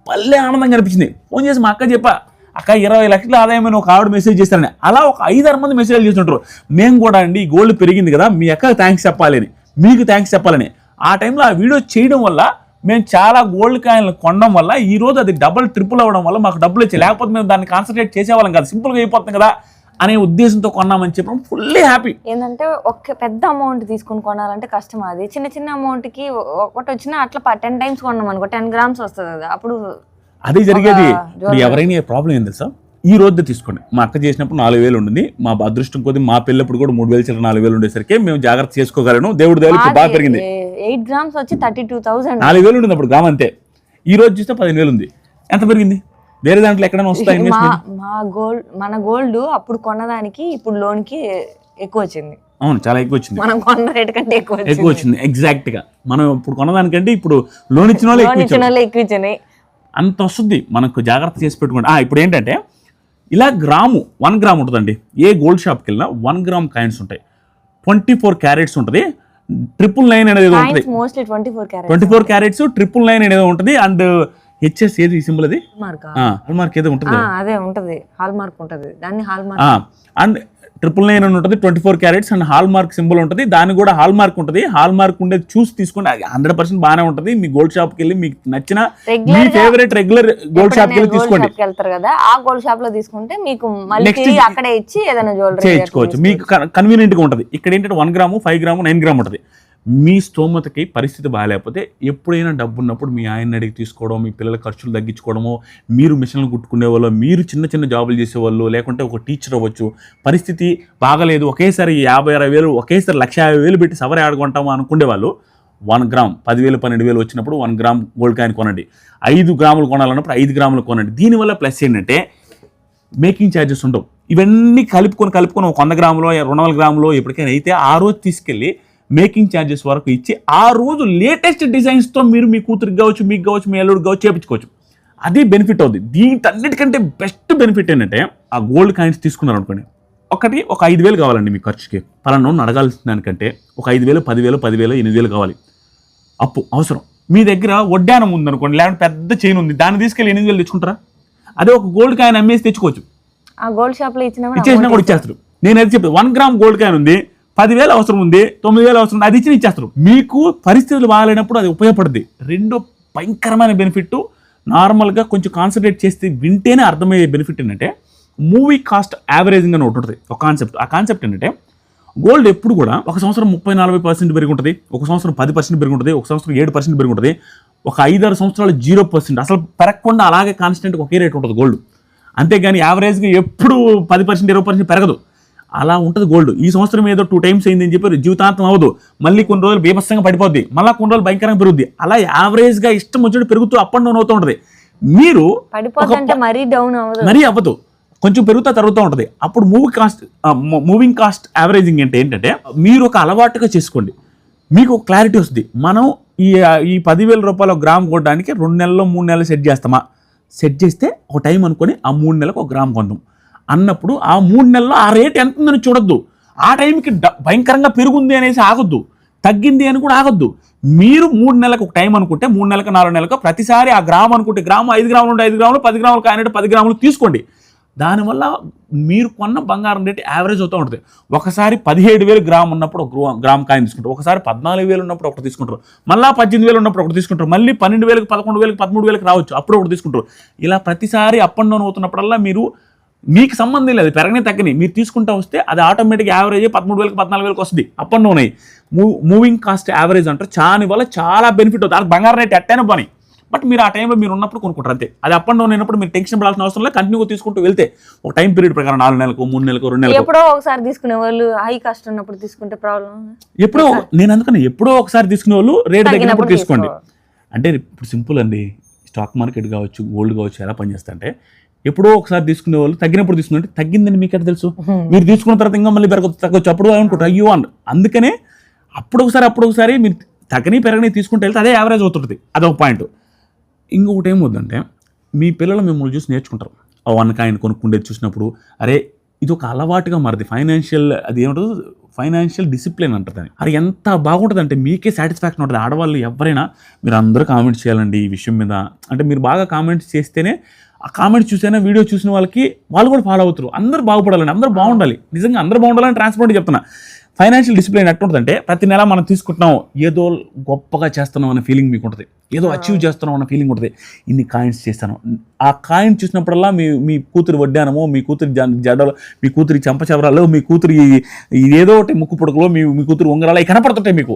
పల్లె ఆనందంగా అనిపించింది. ఫోన్ చేసి మా అక్క చెప్పా, అక్క 20 లక్షల ఆదాయం అని ఒక ఆవిడ మెసేజ్ చేస్తారని. అలా ఒక 5-6 మంది మెసేజ్ చేస్తుంటారు, మేము కూడా అండి గోల్డ్ పెరిగింది కదా మీ అక్క థ్యాంక్స్ చెప్పాలని, మీకు థ్యాంక్స్ చెప్పాలని. ఆ టైంలో ఆ వీడియో చేయడం వల్ల మేము చాలా గోల్డ్ కాయిన్లు కొనడం వల్ల ఈరోజు అది డబుల్ ట్రిపుల్ అవ్వడం వల్ల మాకు డబ్బులు వచ్చాయి. లేకపోతే మేము దాన్ని కాన్సన్ట్రేట్ చేసేవాళ్ళం కదా, సింపుల్గా అయిపోతుంది కదా అనే ఉద్దేశంతో కొన్నామని చెప్పడం ఫుల్లీ హ్యాపీ. ఏంటంటే ఒక పెద్ద అమౌంట్ తీసుకుని కొనాలంటే కష్టం. అది చిన్న అమౌంట్కి ఒకటి వచ్చినా అట్లా 10 టైమ్స్ కొన్నాం అనుకో 10 గ్రామ్స్ వస్తుంది కదా, అప్పుడు అదే జరిగేది. ఇప్పుడు ఎవరైనా ప్రాబ్లం ఏంది సార్, ఈ రోజు తీసుకోండి, మా అక్క చేసినప్పుడు 4,000 ఉంటుంది, మా అదృష్టం కొద్ది మా పెళ్ళప్పుడు కూడా 3,000 4,000 ఉండేసరికి మేము జాగ్రత్త చేసుకోగలను. దేవుడు దేవుడికి బాగా పెరిగింది. 8 గ్రామ్స్ వచ్చి 32,000, 4,000 ఉంటుంది అప్పుడు గ్రామ్ అంతే. ఈ రోజు చూస్తే 15,000 ఉంది. ఎంత పెరిగింది? వేరే దాంట్లో ఎక్కడైనా వస్తాయి. మన గోల్డ్ అప్పుడు కొన్నదానికి ఇప్పుడు లోన్కి ఎక్కువ వచ్చింది. అవును, చాలా ఎక్కువ వచ్చింది. మనం కొన్న రేట్ కంటే ఎక్కువ వచ్చింది. ఎగ్జాక్ట్ గా మనం ఇప్పుడు కొన్నదానికంటే ఇప్పుడు లోన్ ఇచ్చిన వాళ్ళు ఎక్కువ ఇచ్చినాయి. అంత వస్తుంది. మనకు జాగ్రత్త చేసి పెట్టుకోండి. ఇప్పుడు ఏంటంటే ఇలా గ్రాము 1 గ్రామ్ ఉంటుందండి. ఏ గోల్డ్ షాప్కి వెళ్ళినా 1 గ్రామ్ కాయిన్స్ ఉంటాయి. 24 క్యారెట్స్ ఉంటుంది. 999 అనేది ఉంటుంది. 24 క్యారెట్స్ 999 అనేది ఉంటుంది. అండ్ హెచ్ఎస్ ఏది సింబల్, అది హాల్ మార్క్ ఏదో ఉంటుంది. అదే ఉంటుంది, హాల్ మార్క్ ఉంటుంది. దాన్ని హాల్ మార్క్. అండ్ 999 అని ఉంటుంది, 24 carats and hallmark symbol ఉంటుంది. దానికి కూడా హాల్ మార్క్ ఉంటుంది. హాల్ మార్క్ ఉండేది చూసి తీసుకోండి, 100% బాగానే ఉంటుంది. మీ గోల్డ్ షాప్కి వెళ్ళి మీకు నచ్చిన మీ ఫేవరెట్ రెగ్యులర్ గోల్డ్ షాప్కి వెళ్ళి తీసుకోండి. వెళ్తారు కదా, ఆ గోల్డ్ షాప్ లో తీసుకుంటే మీకు మళ్ళీ అక్కడే ఇచ్చి ఏదైనా జ్యువెలరీ చేయించుకోవచ్చు. మీకు కన్వీనియంట్ గా ఉంటుంది. ఇక్కడ ఏంటంటే 1 గ్రాము, 5 గ్రాము, 9 గ్రాము ఉంటుంది. మీ స్తోమతకి పరిస్థితి బాగాలేకపోతే ఎప్పుడైనా డబ్బు ఉన్నప్పుడు మీ ఆయన అడిగి తీసుకోవడం, మీ పిల్లల ఖర్చులు తగ్గించుకోవడమో, మీరు మిషన్లు కుట్టుకునే వాళ్ళు, మీరు చిన్న చిన్న జాబులు చేసేవాళ్ళు, లేకుంటే ఒక టీచర్ అవ్వచ్చు, పరిస్థితి బాగలేదు ఒకేసారి 50-60 వేలు ఒకేసారి 1,50,000 పెట్టి సవరి ఆడుకుంటాము అనుకునే వాళ్ళు 1 గ్రామ్ 10,000 12,000 వచ్చినప్పుడు 1 గ్రామ్ గోల్డ్ కాయిన్ కొనండి. 5 గ్రాములు కొనాలన్నప్పుడు 5 గ్రాములు కొనండి. దీనివల్ల ప్లస్ ఏంటంటే మేకింగ్ ఛార్జెస్ ఉండవు. ఇవన్నీ కలుపుకొని 100 గ్రాములో 200 గ్రాములో ఎప్పటికైనా అయితే ఆ రోజు తీసుకెళ్ళి మేకింగ్ ఛార్జెస్ వరకు ఇచ్చి ఆ రోజు లేటెస్ట్ డిజైన్స్తో మీరు మీ కూతురికి కావచ్చు, మీకు కావచ్చు, మీ అల్లుడికి కావచ్చు చేయించుకోవచ్చు. అది బెనిఫిట్ అవుతుంది. దీంటన్నిటికంటే బెస్ట్ బెనిఫిట్ ఏంటంటే ఆ గోల్డ్ కాయిన్స్ తీసుకున్నారు అనుకోండి, ఒక 5,000 కావాలండి మీ ఖర్చుకి. పలానా అడగాల్సిన దానికంటే ఒక 5,000, 10,000, 10,000, 8,000 కావాలి. అప్పు అవసరం. మీ దగ్గర వడ్డానం ఉందనుకోండి, లేదంటే పెద్ద చైన్ ఉంది, దాన్ని తీసుకెళ్ళి 8,000 తెచ్చుకుంటారా? అదే ఒక గోల్డ్ కాయిన్ అమ్మేసి తెచ్చుకోవచ్చు. ఆ గోల్డ్ షాప్ లో ఇచ్చేసినా కూడా ఇచ్చేస్తారు. నేను అది చెప్పేది 1 గ్రామ్ గోల్డ్ కాయిన్ ఉంది, 10,000 అవసరం ఉంది, 9,000 అవసరం ఉంది, అది ఇచ్చేస్తారు. మీకు పరిస్థితులు బాగాలేనప్పుడు అది ఉపయోగపడుతుంది. రెండో భయంకరమైన బెనిఫిట్, నార్మల్గా కొంచెం కాన్సన్ట్రేట్ చేస్తే వింటేనే అర్థమయ్యే బెనిఫిట్ ఏంటంటే మూవీ కాస్ట్ యావరేజింగ్ అని ఒకటి ఉంటుంది, ఒక కాన్సెప్ట్. ఆ కాన్సెప్ట్ ఏంటంటే గోల్డ్ ఎప్పుడు కూడా ఒక సంవత్సరం 30-40% పెరిగి ఉంటుంది, ఒక సంవత్సరం 10% పెరిగి ఉంటుంది, ఒక సంవత్సరం 7% పెరిగి ఉంటుంది, ఒక 5-6 సంవత్సరాలు 0%, అసలు పెరగకుండా అలాగే కాన్స్టెంట్గా ఒకే రేట్ ఉంటుంది గోల్డ్. అంతేగాని యావరేజ్గా ఎప్పుడు 10%, 20% పెరగదు. అలా ఉంటుంది గోల్డ్. ఈ సంవత్సరం ఏదో 2 times అయింది అని చెప్పి జీవితాంతం అవ్వదు. మళ్ళీ కొన్ని రోజులు బీభత్సంగా పడిపోద్ది, మళ్ళీ కొన్ని రోజులు భయంకరంగా పెరుగుద్ది. అలా యావరేజ్గా ఇష్టం వచ్చినట్టు పెరుగుతూ అప్ అండ్ డౌన్ అవుతూ ఉంటుంది. మీరు మరీ అవ్వదు, కొంచెం పెరుగుతా తరుగుతూ ఉంటుంది. అప్పుడు మూవింగ్ కాస్ట్ యావరేజింగ్ అంటే ఏంటంటే మీరు ఒక అలవాటుగా చేసుకోండి, మీకు క్లారిటీ వస్తుంది. మనం ఈ 10,000 రూపాయల గ్రామ్ కొనడానికి 2 నెలలు 3 నెలలు సెట్ చేస్తామా? సెట్ చేస్తే ఒక టైం అనుకొని ఆ 3 నెలలకు 1 గ్రామ్ కొందాం అన్నప్పుడు ఆ 3 నెలల్లో ఆ రేట్ ఎంత ఉందని చూడొద్దు. ఆ టైంకి భయంకరంగా పెరుగుంది అనేసి ఆగొద్దు, తగ్గింది అని కూడా ఆగొద్దు. మీరు 3 నెలలకు ఒక టైం అనుకుంటే 3 నెలలకు 4 నెలలకు ప్రతిసారి ఆ గ్రామ్ అనుకుంటే గ్రాము 5 గ్రాములు ఉంటే 5 గ్రాములు, 10 గ్రాములు కాయనంటే 10 గ్రాములు తీసుకోండి. దానివల్ల మీరు కొన్న బంగారం రేటు యావరేజ్ అవుతూ ఉంటుంది. ఒకసారి 17,000 గ్రామ్ ఉన్నప్పుడు ఒక గ్రామ్ కాయిన్ తీసుకుంటారు, ఒకసారి 14,000 ఉన్నప్పుడు ఒకటి తీసుకుంటారు, మళ్ళీ 18,000 ఉన్నప్పుడు ఒకటి తీసుకుంటారు, మళ్ళీ 12,000, 11,000, 13,000 రావచ్చు, అప్పుడు ఒకటి తీసుకుంటారు. ఇలా ప్రతిసారి అప్ అండ్ డౌన్ అవుతున్నప్పుడల్లా మీకు సంబంధం లేదు, పెరగనే తగ్గని మీరు తీసుకుంటూ వస్తే అది ఆటోమేటిక్ యావరేజ్ 13,000, 14,000 వస్తుంది. అప్ అండ్ డౌన్ అయ్యి మూవింగ్ కాస్ట్ యావరేజ్ అంటారు. దానివల్ల చాలా బెనిఫిట్ అవుతుంది. అది బంగారం రేట్ ఎట్టైనా పని, బట్ మీరు ఆ టైంలో మీరు ఉన్నప్పుడు కొనుక్కుంటారు అంతే. అది అప్ అండ్ డౌన్ అయినప్పుడు మీరు టెన్షన్ పడాల్సిన అవసరం లేదు. కంటిన్యూగా తీసుకుంటూ వెళ్తే ఒక టైం పీరియడ్ ప్రకారం 4 నెలలకు, 3 నెలలకు, 2 నెలలకు ఎప్పుడో ఒకసారి తీసుకునే వాళ్ళు హై కాస్ట్ ఉన్నప్పుడు తీసుకుంటే ప్రాబ్లం. ఎప్పుడో నేను అందుకని ఎప్పుడో ఒకసారి తీసుకునే వాళ్ళు రేట్ తగ్గినప్పుడు తీసుకోండి. అంటే ఇప్పుడు సింపుల్ అండి, స్టాక్ మార్కెట్ కావచ్చు, గోల్డ్ కావచ్చు, ఎలా పనిచేస్తా అంటే ఎప్పుడో ఒకసారి తీసుకునే వాళ్ళు తగ్గినప్పుడు తీసుకుంటే తగ్గిందని మీకు ఎట్లా తెలుసు? మీరు తీసుకున్న తర్వాత ఇంకా మళ్ళీ తగ్గొచ్చు, అప్పుడు అనుకుంటారు అయ్యో అని. అందుకనే అప్పుడు ఒకసారి మీరు తగ్గని పెరగని తీసుకుంటే వెళ్తే అదే యావరేజ్ అవుతుంటుంది. అదొక పాయింట్. ఇంకొకటి ఏమవుతుందంటే మీ పిల్లలు మిమ్మల్ని చూసి నేర్చుకుంటారు. ఆ 1 కాయిన్ కొనుక్కుండేది చూసినప్పుడు అరే ఇది ఒక అలవాటుగా మారింది. ఫైనాన్షియల్ డిసిప్లిన్ అంటారు దాన్ని. అది ఎంత బాగుంటుంది అంటే మీకే సాటిస్ఫాక్షన్ ఉంటుంది. ఆడవాళ్ళు ఎవరైనా మీరు అందరూ కామెంట్స్ చేయాలండి ఈ విషయం మీద. అంటే మీరు బాగా కామెంట్స్ చేస్తేనే ఆ కామెంట్స్ చూసైనా వీడియో చూసిన వాళ్ళకి వాళ్ళు కూడా ఫాలో అవుతారు. అందరూ బాగుపడాలని, అందరూ బాగుండాలి, నిజంగా అందరూ బాగుండాలని ట్రాన్స్పరెంట్గా చెప్తున్నా. ఫైనాన్షియల్ డిసిప్లిన్ ఎట్టుంటుందంటే ప్రతి నెల మనం తీసుకుంటున్నాం, ఏదో గొప్పగా చేస్తున్నాం అనే ఫీలింగ్ మీకు ఉంటుంది, ఏదో అచీవ్ చేస్తున్నాం అన్న ఫీలింగ్ ఉంటుంది. ఇన్ని కాయిన్స్ చేస్తాను, ఆ కాయిన్ చూసినప్పుడల్లా మీ కూతురి వడ్డానమో, మీ కూతురి జడలో, మీ కూతురి చెంపచెవరాలు, మీ కూతురి ఏదో ఒకటి ముక్కు పుడకలో మీ కూతురు ఉంగరాలు అవి కనపడుతుంటాయి. మీకు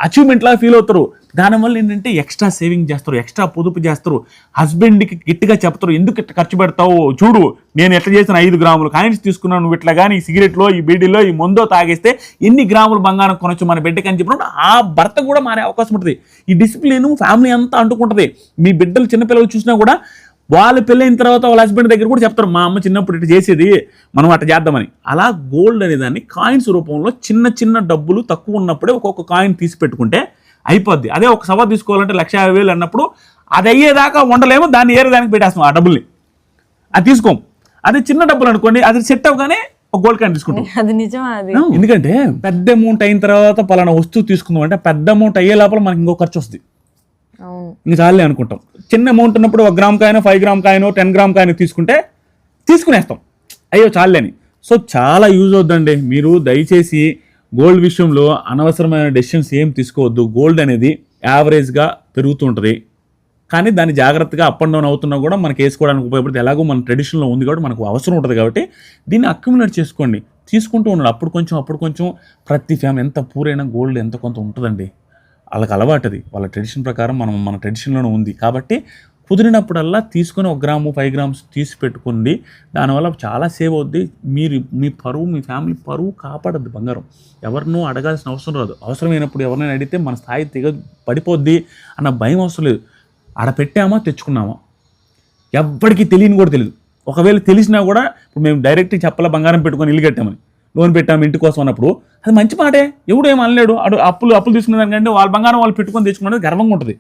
అచీవ్మెంట్ లాగా ఫీల్ అవుతారు. దానివల్ల ఏంటంటే ఎక్స్ట్రా సేవింగ్ చేస్తారు, ఎక్స్ట్రా పొదుపు చేస్తారు. హస్బెండ్కి గట్టిగా చెప్తారు, ఎందుకు ఇట్లా ఖర్చు పెడతావు, చూడు నేను ఎట్లా చేసిన 5 గ్రాములు కాయిన్స్ తీసుకున్నాను, నువ్వు ఇట్లా కానీ ఈ సిగరెట్లో, ఈ బీడీలో, ఈ మందో తాగేస్తే ఎన్ని గ్రాములు బంగారం కొనొచ్చు మన బిడ్డకి అని చెప్పినప్పుడు ఆ భర్త కూడా మారే అవకాశం ఉంటుంది. ఈ డిసిప్లిన్ ఫ్యామిలీ అంతా అంటుకుంటుంది. మీ బిడ్డలు చిన్నపిల్లలు చూసినా కూడా వాళ్ళు పెళ్ళైన తర్వాత వాళ్ళ హస్బెండ్ దగ్గర కూడా చెప్తారు, మా అమ్మ చిన్నప్పుడు ఇట్లా చేసేది, మనం అట్లా చేద్దామని. అలా గోల్డ్ అనేదాన్ని కాయిన్స్ రూపంలో చిన్న చిన్న డబ్బులు తక్కువ ఉన్నప్పుడే ఒక్కొక్క కాయిన్ తీసి పెట్టుకుంటే అయిపోద్ది. అదే ఒక సవా తీసుకోవాలంటే 1,50,000 అన్నప్పుడు అది అయ్యేదాకా ఉండలేమో, దాన్ని ఏరేదానికి పెట్టేస్తాం ఆ డబ్బుల్ని, అది తీసుకోం. అదే చిన్న డబ్బులు అనుకోండి, అది సెట్ అవ్వగానే ఒక గోల్డ్ కాయిన్ తీసుకుంటాం. అది నిజమా? అది ఎందుకంటే పెద్ద అమౌంట్ అయిన తర్వాత పలానా వస్తువు తీసుకుందాం అంటే పెద్ద అమౌంట్ అయ్యే లోపల మనకి ఇంకో ఖర్చు వస్తుంది, ఇంకా చాలే అనుకుంటాం. చిన్న అమౌంట్ ఉన్నప్పుడు 1 gram coin, 5 gram coin, 10 gram coin తీసుకునేస్తాం, అయ్యో చాలేని. సో చాలా యూజ్ అవుతుందండి. మీరు దయచేసి గోల్డ్ విషయంలో అనవసరమైన డెసిషన్స్ ఏం తీసుకోవద్దు. గోల్డ్ అనేది యావరేజ్గా పెరుగుతూ ఉంటుంది, కానీ దాన్ని జాగ్రత్తగా అప్ అండ్ డౌన్ అవుతున్నా కూడా మనకి వేసుకోవడానికి ఉపయోగపడుతుంది. ఎలాగో మన ట్రెడిషన్లో ఉంది కాబట్టి మనకు అవసరం ఉంటుంది కాబట్టి దీన్ని అక్యుములేట్ చేసుకోండి, తీసుకుంటూ ఉండండి. అప్పుడు కొంచెం ప్రతి ఫ్యామిలీ ఎంత పూరైనా గోల్డ్ ఎంత కొంత ఉంటుందండి. వాళ్ళకి అలవాటుది, వాళ్ళ ట్రెడిషన్ ప్రకారం మన ట్రెడిషన్లోనే ఉంది కాబట్టి కుదిరినప్పుడల్లా తీసుకొని 1 గ్రాము 5 గ్రామ్స్ తీసి పెట్టుకోండి. దానివల్ల చాలా సేవ్ అవుద్ది. మీ పరువు, మీ ఫ్యామిలీ పరువు కాపాడద్దు. బంగారం ఎవరినో అడగాల్సిన అవసరం రాదు. అవసరమైనప్పుడు ఎవరినైనా అడిగితే మన స్థాయి పడిపోద్ది అన్న భయం అవసరం లేదు. ఆడ పెట్టామా తెచ్చుకున్నామా ఎవ్వడికి తెలియని కూడా తెలియదు. ఒకవేళ తెలిసినా కూడా ఇప్పుడు మేము డైరెక్ట్ చెప్పాలా బంగారం పెట్టుకొని ఇల్లు కట్టామని, లోన్ పెట్టాము ఇంటి కోసం అన్నప్పుడు అది మంచి మాటే. ఎవడు ఏం అనలేడు. అప్పులు తీసుకునే దానికంటే వాళ్ళ బంగారం వాళ్ళు పెట్టుకొని తెచ్చుకున్నది గర్వంగా ఉంటుంది.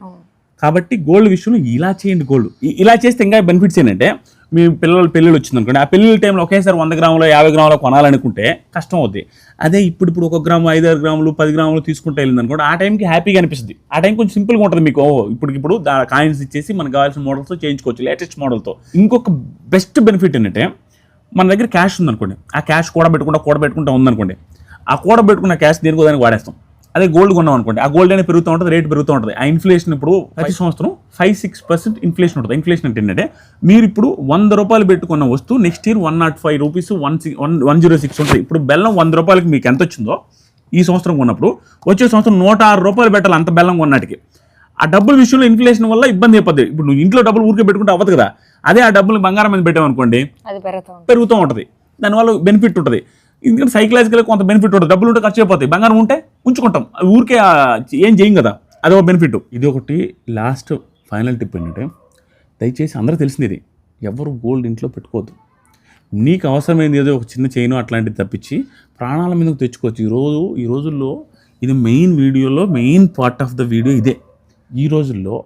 కాబట్టి గోల్డ్ విషయంలో ఇలా చేయండి. గోల్డ్ ఇలా చేస్తే ఇంకా బెనిఫిట్స్ ఏంటంటే, మీ పెళ్ళిళ్ళు వచ్చింది అనుకోండి, ఆ పెళ్ళిళ్ళ టైంలో ఒకేసారి 100 గ్రాములు 50 గ్రాములు కొనాలనుకుంటే కష్టం అవుద్ది. అదే ఇప్పుడు 1 గ్రాము 5 గ్రాములు 10 గ్రాములు తీసుకుంటే వెళ్ళింది అనుకోండి, ఆ టైంకి హ్యాపీగా అనిపిస్తుంది. ఆ టైం కొంచెం సింపుల్గా ఉంటుంది మీకు. ఇప్పుడు కాయిన్స్ ఇచ్చేసి మనకు కావాల్సిన మోడల్స్తో చేయించుకోవచ్చు, లేటెస్ట్ మోడల్తో. ఇంకొక బెస్ట్ బెనిఫిట్ ఏంటంటే, మన దగ్గర క్యాష్ ఉందనుకోండి, ఆ క్యాష్ కూడబెట్టుకుంటా ఉందనుకోండి, ఆ కూడబెట్టుకున్న క్యాష్ దేనికో దానికి వాడేస్తాం. అదే గోల్డ్ కొన్నాం అనుకోండి, ఆ గోల్డ్ అనేది పెరుగుతూ ఉంటుంది, రేట్ పెరుగుతూ ఉంటుంది. ఆ ఇన్ఫ్లేషన్ ఇప్పుడు ప్రతి సంవత్సరం 5-6% ఇన్ఫ్లేషన్ ఉంటుంది. ఇన్ఫ్లేషన్ అంటే ఏంటంటే, మీరు ఇప్పుడు 100 రూపాయలు పెట్టుకున్న వస్తువు నెక్స్ట్ ఇయర్ 105 రూపీస్ 106 ఉంటుంది. ఇప్పుడు బెల్లం 100 రూపాయలకి మీకు ఎంత వచ్చిందో ఈ సంవత్సరం కొన్నప్పుడు, వచ్చే సంవత్సరం 106 రూపాయలు పెట్టాలి అంత బెల్లం కొన్నటికి. ఆ డబ్బుల విషయంలో ఇన్ఫ్లేషన్ వల్ల ఇబ్బంది అయిపోద్ది. ఇప్పుడు నువ్వు ఇంట్లో డబ్బులు ఊరికే పెట్టుకుంటే అవ్వదు కదా. అదే ఆ డబ్బులు బంగారం మీద పెట్టామనుకోండి, అది పెరుగుతూ ఉంటుంది. దానివల్ల బెనిఫిట్ ఉంటుంది. ఎందుకంటే సైకలాజికల్గా కొంత బెనిఫిట్ ఉంటుంది. డబ్బులు ఉంటే ఖర్చు అయిపోతాయి, బంగారం ఉంటే ఉంచుకుంటాం, ఊరికే ఏం చేయం కదా, అదొక బెనిఫిట్. ఇది ఒకటి లాస్ట్ ఫైనల్ టిప్ ఏంటంటే, దయచేసి అందరూ తెలిసింది ఇది, ఎవరు గోల్డ్ ఇంట్లో పెట్టుకోవద్దు. నీకు అవసరమైంది ఏదో ఒక చిన్న చైన్ అట్లాంటిది తప్పించి ప్రాణాల మీదకు తెచ్చుకోవచ్చు. ఈ రోజుల్లో ఇది main part of the video ఇదే. ఈ రోజుల్లో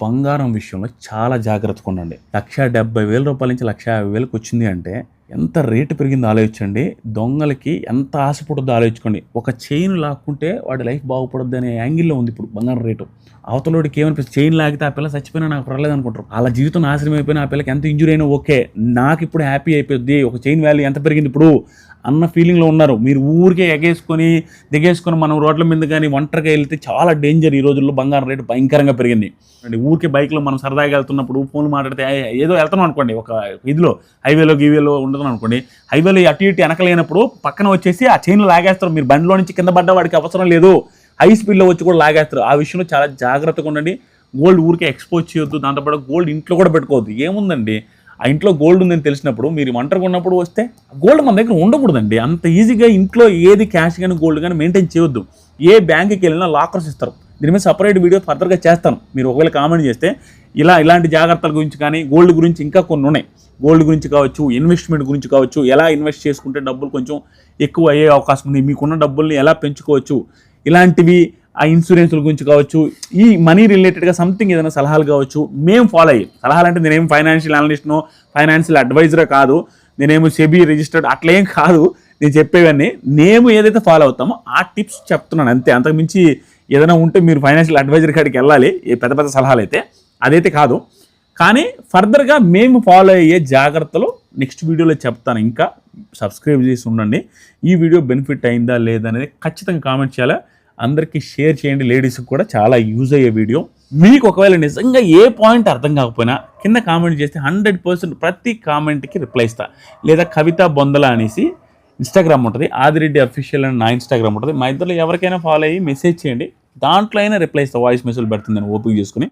బంగారం విషయంలో చాలా జాగ్రత్తగా ఉండండి. 170,000 రూపాయల నుంచి 150,000కి వచ్చింది అంటే ఎంత రేటు పెరిగిందో ఆలోచించండి. దొంగలకి ఎంత ఆశ పుడుద్దో ఆలోచించుకోండి. ఒక చైన్ లాక్కుంటే వాడి లైఫ్ బాగుపడుద్ది అనే యాంగిల్లో ఉంది ఇప్పుడు బంగారం రేటు. అవతలోడికి ఏమనిపిస్తుంది, చైన్ లాగితే ఆ పిల్ల చచ్చిపోయినా నాకు పర్లేదు అనుకుంటారు. అలా జీవితం నాశనం అయిపోయినా ఆ పిల్లకి ఎంత ఇంజురీ అయినా ఓకే, నాకు ఇప్పుడు హ్యాపీ అయిపోద్ది, ఒక చైన్ వాల్యూ ఎంత పెరిగింది ఇప్పుడు అన్న ఫీలింగ్లో ఉన్నారు. మీరు ఊరికే దిగేసుకొని మనం రోడ్ల మీద కానీ ఒంటరిగా వెళ్తే చాలా డేంజర్. ఈ రోజుల్లో బంగారం రేటు భయంకరంగా పెరిగింది. ఊరికే బైక్లో మనం సరదాగా వెళ్తున్నప్పుడు ఫోన్లు మాట్లాడితే ఏదో వెళ్తున్నాం అనుకోండి, ఒక ఇదిలో హైవేలో ఉండదు అనుకోండి, హైవేలో అటు ఇటు వెనకలేనప్పుడు పక్కన వచ్చేసి ఆ చైన్లు లాగేస్తారు. మీరు బండిలో నుంచి కింద పడ్డ వాడికి అవసరం లేదు, హై స్పీడ్లో వచ్చి కూడా లాగేస్తారు. ఆ విషయంలో చాలా జాగ్రత్తగా ఉండండి. గోల్డ్ ఊరికే ఎక్స్పోజ్ చేయొద్దు. దాంతోపాటు గోల్డ్ ఇంట్లో కూడా పెట్టుకోవద్దు. ఏముందండి, ఆ ఇంట్లో గోల్డ్ ఉందని తెలిసినప్పుడు మీరు ఒంటరిగా ఉన్నప్పుడు వస్తే గోల్డ్ మన దగ్గర ఉండకూడదండి. అంత ఈజీగా ఇంట్లో ఏది క్యాష్ కానీ గోల్డ్ కానీ మెయింటైన్ చేయొద్దు. ఏ బ్యాంకుకి వెళ్ళినా లాకర్స్ ఇస్తారు. దీని మీద సపరేట్ వీడియో ఫర్దర్గా చేస్తాను. మీరు ఒకవేళ కామెంట్ చేస్తే ఇలాంటి జాగ్రత్తల గురించి కానీ గోల్డ్ గురించి ఇంకా కొన్ని ఉన్నాయి. గోల్డ్ గురించి కావచ్చు, ఇన్వెస్ట్మెంట్ గురించి కావచ్చు, ఎలా ఇన్వెస్ట్ చేసుకుంటే డబ్బులు కొంచెం ఎక్కువ అయ్యే అవకాశం ఉంది, మీకున్న డబ్బుల్ని ఎలా పెంచుకోవచ్చు, ఇలాంటివి, ఆ ఇన్సూరెన్స్ల గురించి కావచ్చు, ఈ మనీ రిలేటెడ్గా సంథింగ్ ఏదైనా సలహాలు కావచ్చు, మేము ఫాలో అయ్యి. సలహాలు అంటే నేనేం ఫైనాన్షియల్ అనలిస్ట్నో ఫైనాన్షియల్ అడ్వైజరే కాదు, నేనేమో సెబీ రిజిస్టర్డ్ అట్లేం కాదు. నేను చెప్పేవన్నీ మేము ఏదైతే ఫాలో అవుతామో ఆ టిప్స్ చెప్తున్నాను అంతే. అంతకుమించి ఏదైనా ఉంటే మీరు ఫైనాన్షియల్ అడ్వైజర్ కాడికి వెళ్ళాలి, పెద్ద సలహాలు అయితే అదైతే కాదు. కానీ ఫర్దర్గా మేము ఫాలో అయ్యే జాగ్రత్తలు నెక్స్ట్ వీడియోలో చెప్తాను. ఇంకా సబ్స్క్రైబ్ చేసి ఉండండి. ఈ వీడియో బెనిఫిట్ అయిందా లేదా అనేది ఖచ్చితంగా కామెంట్ చేయాలి. అందరికీ షేర్ చేయండి. లేడీస్కి కూడా చాలా యూజ్ అయ్యే వీడియో. మీకు ఒకవేళ నిజంగా ఏ పాయింట్ అర్థం కాకపోయినా కింద కామెంట్ చేస్తే 100% ప్రతి కామెంట్కి రిప్లై ఇస్తా. లేదా కవిత బొందల అనేసి ఇన్స్టాగ్రామ్ ఉంటుంది, ఆదిరెడ్డి అఫీషియల్ అని నా ఇన్స్టాగ్రామ్ ఉంటుంది. మా ఇద్దరు ఎవరికైనా ఫాలో అయ్యి మెసేజ్ చేయండి, దాంట్లో అయినా రిప్లై ఇస్తా. వాయిస్ మెసేజ్ పెడుతుంది, ఓపిక చేసుకుని.